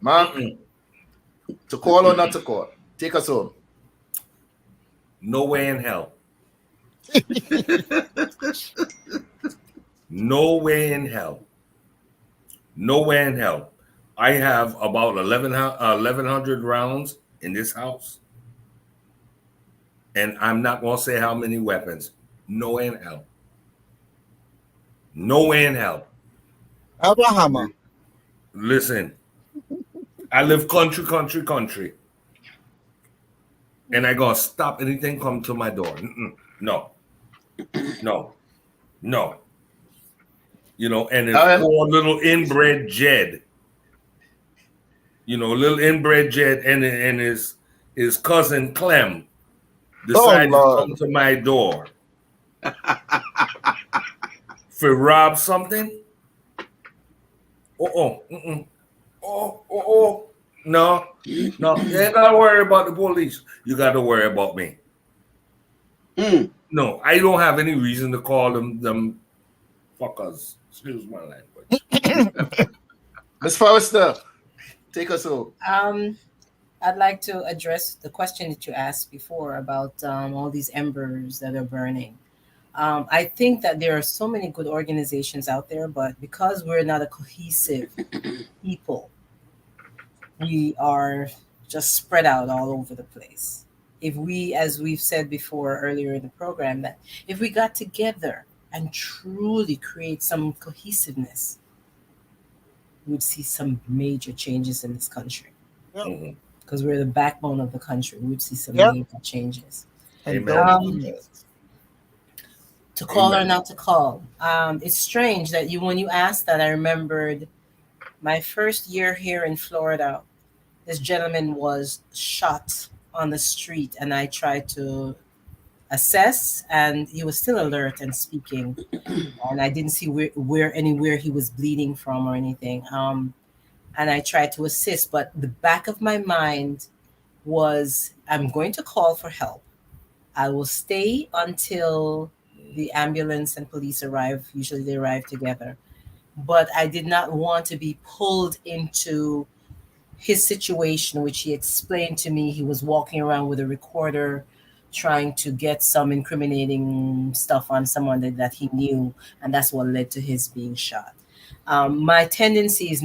Mark, to call or not to call? Take us home. No way in hell. No way in hell. No way in hell. I have about 1,100 rounds in this house. And I'm not going to say how many weapons. No way in hell. No way in hell. Have a hammer. Listen, I live country. And I gonna stop anything come to my door. No. You know, and it's poor little inbred Jed. You know, little inbred Jed and his cousin Clem decided to come to my door for rob something. No. You ain't gotta worry about the police. You gotta worry about me. No, I don't have any reason to call them fuckers. Excuse my language. Miss Forrester, take us home. I'd like to address the question that you asked before about all these embers that are burning. I think that there are so many good organizations out there, but because we're not a cohesive people, we are just spread out all over the place. If we, as we've said before earlier in the program, that if we got together and truly create some cohesiveness, we would see some major changes in this country. Because we're the backbone of the country, we would see some major changes. To call or not to call. It's strange that when you asked that, I remembered my first year here in Florida, this gentleman was shot on the street, and I tried to assess, and he was still alert and speaking, and I didn't see where anywhere he was bleeding from or anything. And I tried to assist, but the back of my mind was, I'm going to call for help. I will stay until the ambulance and police arrive. Usually they arrive together. But I did not want to be pulled into his situation, which he explained to me. He was walking around with a recorder, trying to get some incriminating stuff on someone that he knew, and that's what led to his being shot. My tendency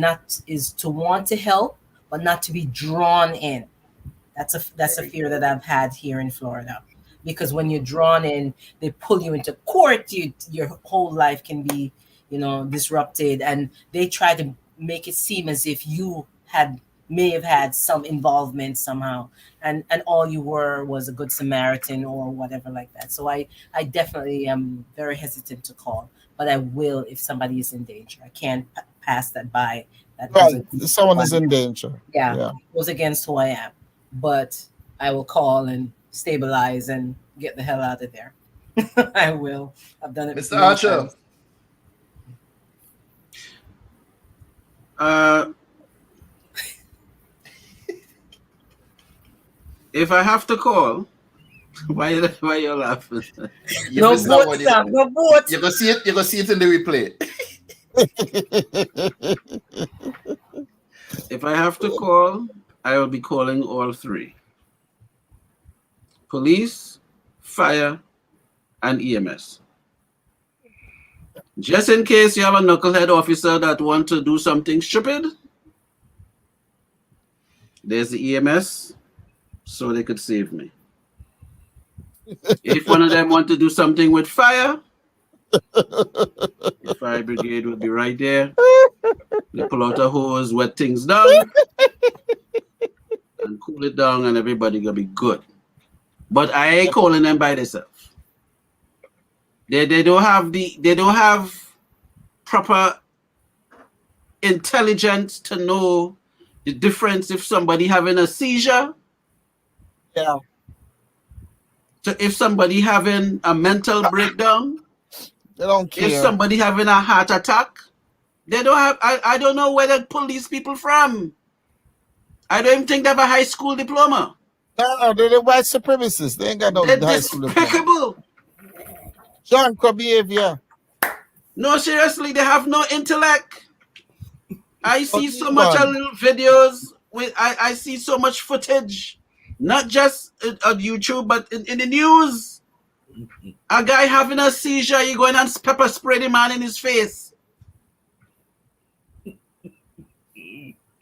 is to want to help, but not to be drawn in. That's a fear that I've had here in Florida, because when you're drawn in, they pull you into court. Your whole life can be, disrupted, and they try to make it seem as if you may have had some involvement somehow, and all you were was a good Samaritan or whatever like that. So I definitely am very hesitant to call, but I will if somebody is in danger. I can't pass that by. Right, someone is in danger. Yeah, it goes against who I am, but I will call and stabilize and get the hell out of there. I will. I've done it. Mr. Archer. If I have to call, why you laughing? No boat, Sam. No boat. You can see it. You can see it in the replay. If I have to call, I will be calling all three: police, fire, and EMS. Just in case you have a knucklehead officer that want to do something stupid, there's the EMS, so they could save me. If one of them want to do something with fire, the fire brigade will be right there. They pull out a hose, wet things down, and cool it down, and everybody gonna be good. But I ain't calling them by themselves. They don't have proper intelligence to know the difference if somebody having a seizure. Yeah. So if somebody having a mental breakdown, they don't care. If somebody having a heart attack, they don't have. I don't know where they pull these people from. I don't even think they have a high school diploma. No, they're the white supremacists. They ain't got no high school diploma. Despicable. John behavior. No, seriously, they have no intellect. I see so much little videos. I see so much footage, not just on YouTube, but in the news. A guy having a seizure, you going and pepper spray the man in his face.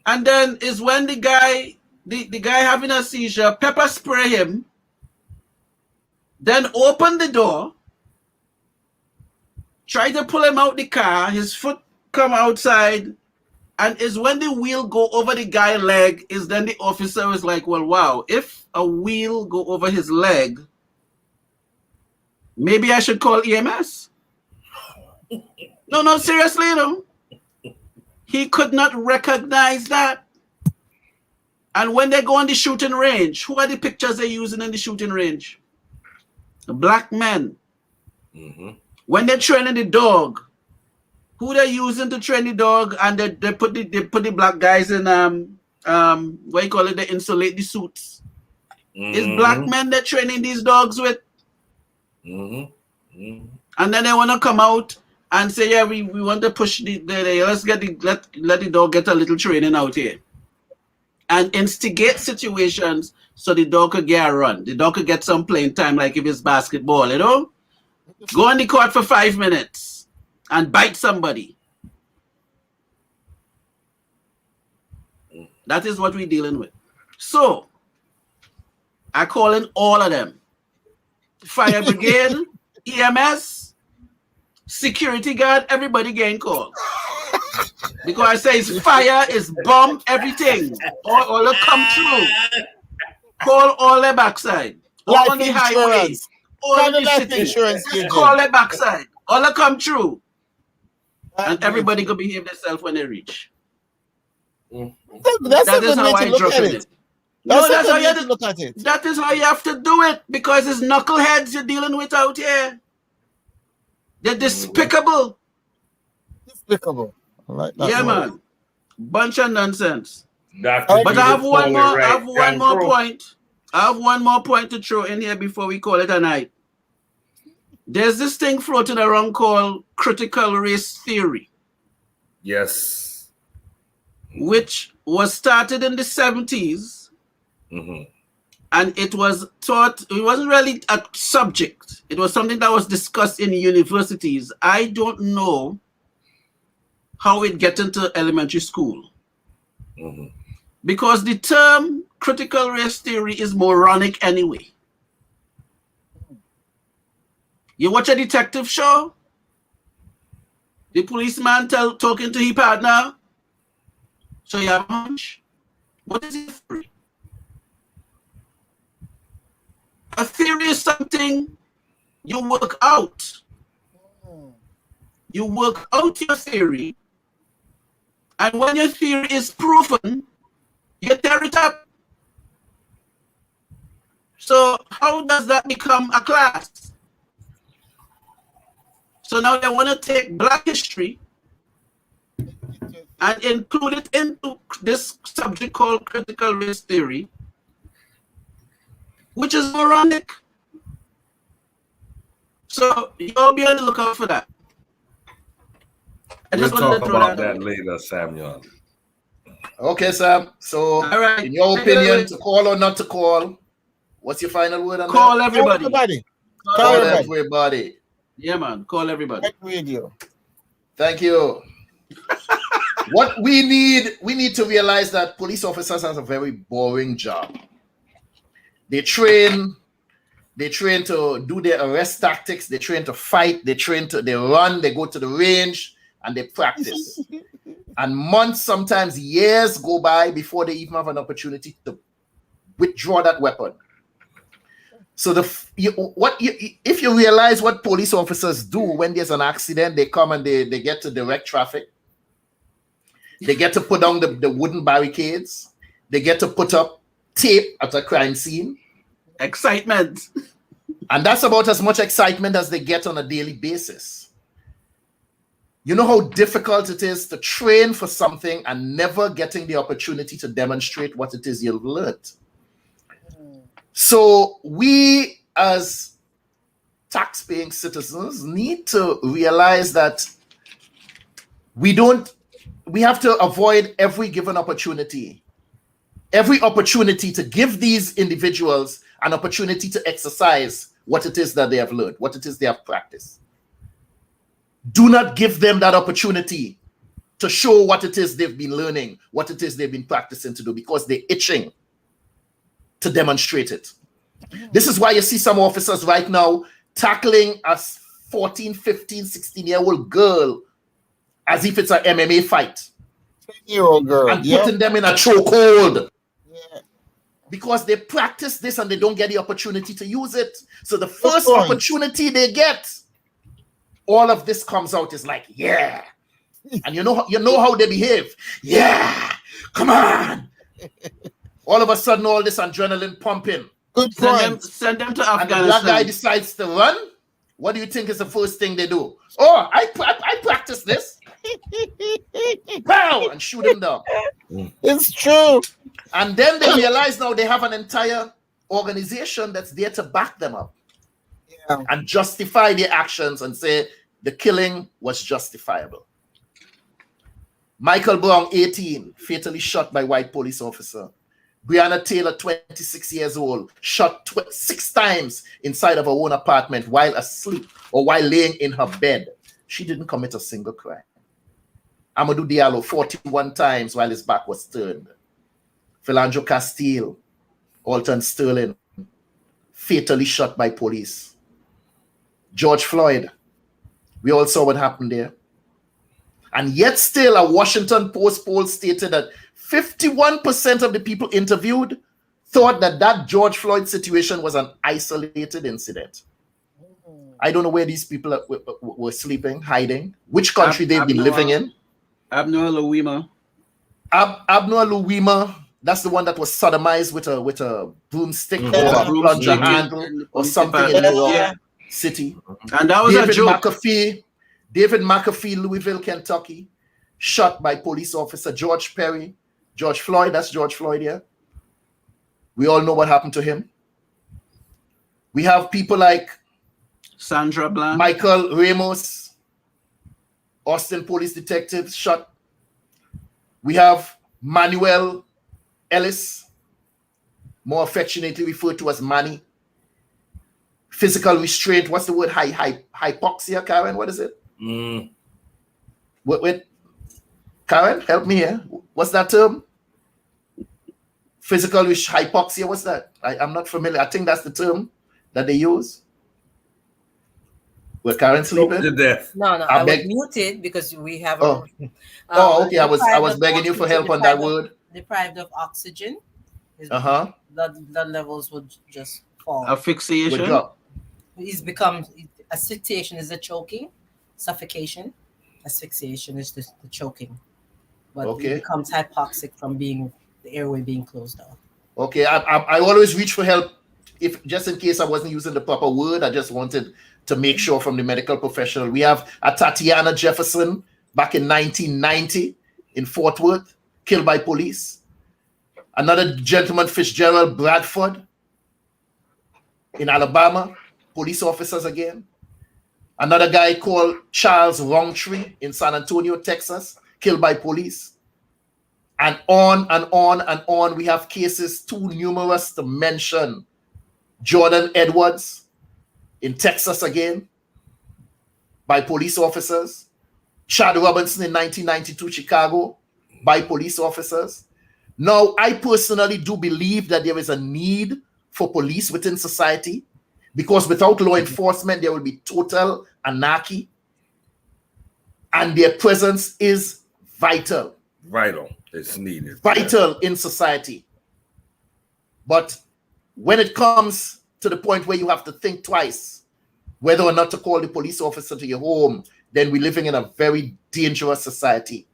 And then is when the guy having a seizure, pepper spray him, then open the door, try to pull him out the car. His foot come outside, and is when the wheel go over the guy's leg, is then the officer is like, well, wow, if a wheel go over his leg, maybe I should call EMS. No, seriously, he could not recognize that. And when they go on the shooting range, who are the pictures they're using in the shooting range? The black men. When they're training the dog, who they're using to train the dog, and they put the black guys in what you call it, they insulate the suits. It's black men they're training these dogs with. And then they want to come out and say, yeah, we want to push let's let the dog get a little training out here. And instigate situations so the dog could get a run. The dog could get some playing time, like if it's basketball, Go on the court for 5 minutes and bite somebody. That is what we're dealing with. So, I call in all of them. Fire brigade, EMS, security guard, everybody getting called. Because I say it's fire, it's bomb, everything. All that come through. Call all their backside. All on the highway. All in the city. Call their backside. All that come through. And everybody could behave themselves when they reach. That is how I drop it. That's how you have to look at it. That is how you have to do it, because it's knuckleheads you're dealing with out here. They're despicable. Despicable. Yeah, man. Bunch of nonsense. But I have one more. I have one more point. I have one more point to throw in here before we call it a night. There's this thing floating around called critical race theory. Yes. Which was started in the 70s. And it was taught, it wasn't really a subject. It was something that was discussed in universities. I don't know how it gets into elementary school. Because the term critical race theory is moronic anyway. You watch a detective show, the policeman talking to his partner, so you have a hunch. What is it for? A theory is something you work out. You work out your theory, and when your theory is proven, you tear it up. So how does that become a class? So now they want to take Black history and include it into this subject called critical race theory, which is moronic. So you'll be on the lookout for that. We'll talk about that later, Samuel. Okay, Sam. So, in your opinion, to call or not to call, what's your final word on that? Call everybody. Call everybody. Yeah, man. Call everybody. Radio. Thank you. What we need to realize that police officers have a very boring job. They train to do their arrest tactics. They train to fight. They run. They go to the range and they practice. And months, sometimes years go by before they even have an opportunity to withdraw that weapon. So if you realize what police officers do when there's an accident, they come and they get to direct traffic. They get to put down the wooden barricades. They get to put up tape at a crime scene. Excitement. And that's about as much excitement as they get on a daily basis. You know how difficult it is to train for something and never getting the opportunity to demonstrate what it is you've learned. So we as tax-paying citizens need to realize that we have to avoid every given opportunity. Every opportunity to give these individuals an opportunity to exercise what it is that they have learned, what it is they have practiced. Do not give them that opportunity to show what it is they've been learning, what it is they've been practicing to do, because they're itching to demonstrate it. This is why you see some officers right now tackling a 14, 15, 16-year-old girl as if it's an MMA fight. 10-year-old girl. And putting them in a chokehold. Because they practice this and they don't get the opportunity to use it. So the first opportunity they get, all of this comes out is like, yeah. And you know how they behave. Yeah, come on. All of a sudden, all this adrenaline pumping. Good point. Send them to Afghanistan. And the black guy decides to run. What do you think is the first thing they do? Oh, I practice this. Pow! And shoot him down. It's true. And then they realize now they have an entire organization that's there to back them up. Yeah. And justify their actions and say the killing was justifiable. Michael Brown, 18, fatally shot by white police officer. Breonna Taylor, 26 years old, shot 6 times inside of her own apartment while asleep or while laying in her bed. She didn't commit a single crime. Amadou Diallo, 41 times while his back was turned. Philandro Castile, Alton Sterling, fatally shot by police. George Floyd, we all saw what happened there. And yet still a Washington Post poll stated that 51% of the people interviewed thought that George Floyd situation was an isolated incident. I don't know where these people were sleeping, hiding, which country they've been living in. Abner Louima. Abner Louima, that's the one that was sodomized with a broomstick or a plunger handle or something in New York City. And that was a joke. David McAfee, Louisville, Kentucky, shot by police officer George Perry. George Floyd, that's George Floyd here. We all know what happened to him. We have people like Sandra Bland, Michael Ramos, Austin police detectives shot. We have Manuel Ellis, more affectionately referred to as Manny. Physical restraint, what's the word? Hypoxia, Karen, what is it? Wait, Karen, help me here. What's that term? Physical hypoxia, what's that? I'm not familiar. I think that's the term that they use. Were Karen sleeping? No, I was muted because we have. Okay. I was begging you for help on that word. Deprived of oxygen. Blood levels would just fall. Asphyxiation. Would drop. Asphyxiation is the choking. Suffocation. Asphyxiation is the choking. But it becomes hypoxic from the airway being closed off. Okay, I always reach for help if just in case I wasn't using the proper word. I just wanted to make sure from the medical professional. We have a Tatiana Jefferson back in 1990 in Fort Worth, killed by police. Another gentleman, Fitzgerald Bradford in Alabama, police officers again. Another guy called Charles Roundtree in San Antonio, Texas, killed by police. And on and on and on. We have cases too numerous to mention. Jordan Edwards in Texas again, by police officers. Chad Robinson in 1992, Chicago, by police officers. Now, I personally do believe that there is a need for police within society, because without law enforcement, there will be total anarchy. And their presence is vital. Vital. It's needed. Vital in society. But when it comes to the point where you have to think twice whether or not to call the police officer to your home, then we're living in a very dangerous society.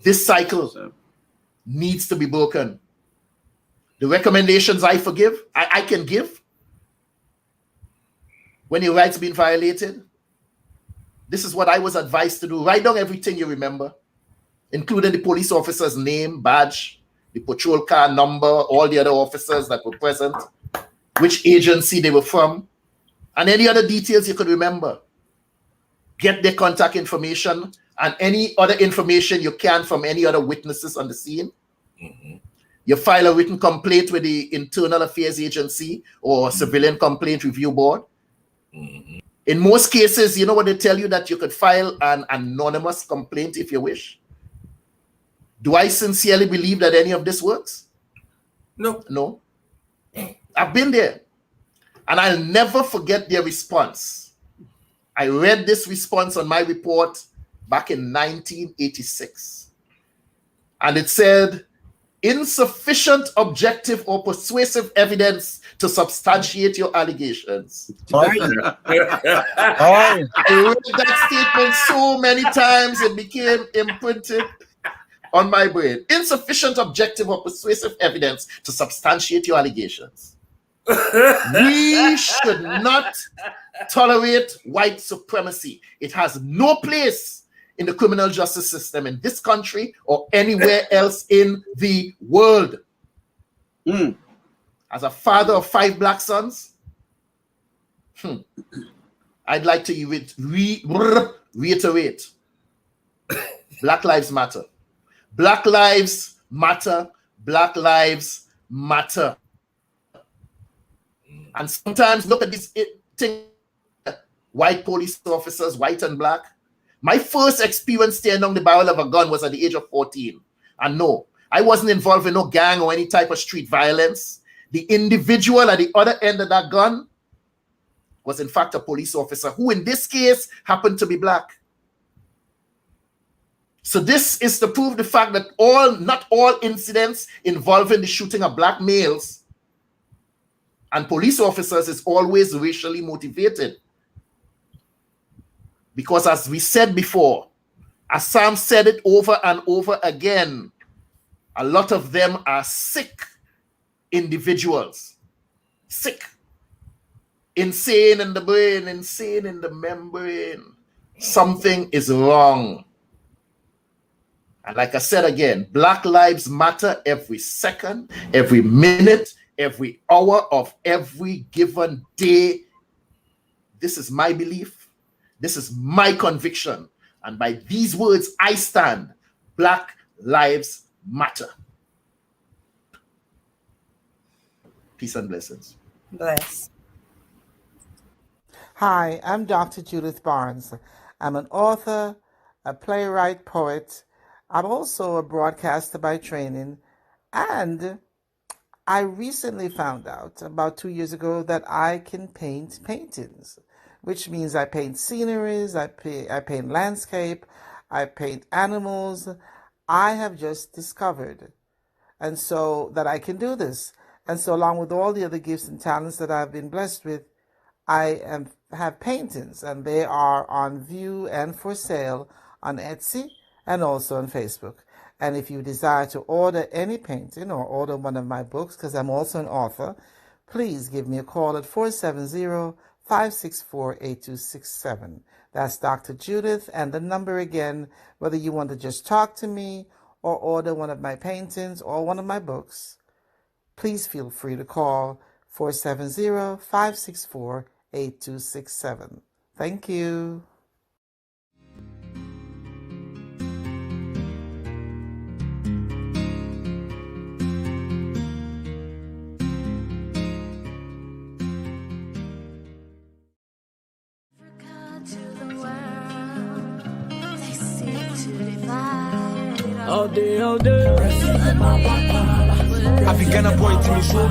This cycle needs to be broken. The recommendations I can give when your rights being violated, this is what I was advised to do. Write down everything you remember, including the police officer's name, badge, the patrol car number, all the other officers that were present, which agency they were from, and any other details you could remember. Get their contact information and any other information you can from any other witnesses on the scene. You file a written complaint with the Internal Affairs Agency or Civilian Complaint Review Board. In most cases, you know what they tell you? That you could file an anonymous complaint if you wish. Do I sincerely believe that any of this works? No. I've been there. And I'll never forget their response. I read this response on my report back in 1986. And it said, insufficient objective or persuasive evidence to substantiate your allegations. I read that statement so many times it became imprinted on my brain. Insufficient objective or persuasive evidence to substantiate your allegations. We should not tolerate white supremacy. It has no place in the criminal justice system in this country or anywhere else in the world. As a father of 5 black sons, I'd like to reiterate, Black Lives Matter. Black Lives Matter. Black Lives Matter. And sometimes look at these things, white police officers, white and black. My first experience staring down the barrel of a gun was at the age of 14. And no, I wasn't involved in no gang or any type of street violence. The individual at the other end of that gun was in fact a police officer who in this case happened to be black. So this is to prove the fact that not all incidents involving the shooting of black males and police officers is always racially motivated. Because as we said before, as Sam said it over and over again, a lot of them are sick individuals. Sick. Insane in the brain, insane in the membrane. Something is wrong. And like I said again, Black Lives Matter every second, every minute, every hour of every given day. This is my belief. This is my conviction. And by these words, I stand. Black Lives Matter. Peace and blessings. Bless. Hi, I'm Dr. Judith Barnes. I'm an author, a playwright, poet. I'm also a broadcaster by training. And I recently found out about 2 years ago that I can paint paintings, which means I paint sceneries, I paint landscape, I paint animals. I have just discovered, and so that I can do this. And so along with all the other gifts and talents that I've been blessed with, I have paintings, and they are on view and for sale on Etsy and also on Facebook. And if you desire to order any painting or order one of my books, because I'm also an author, please give me a call at 470-564-8267. That's Dr. Judith, and the number again, whether you want to just talk to me or order one of my paintings or one of my books, please feel free to call 470-564-8267. Thank you. All day, all day. Africana boy, to me, show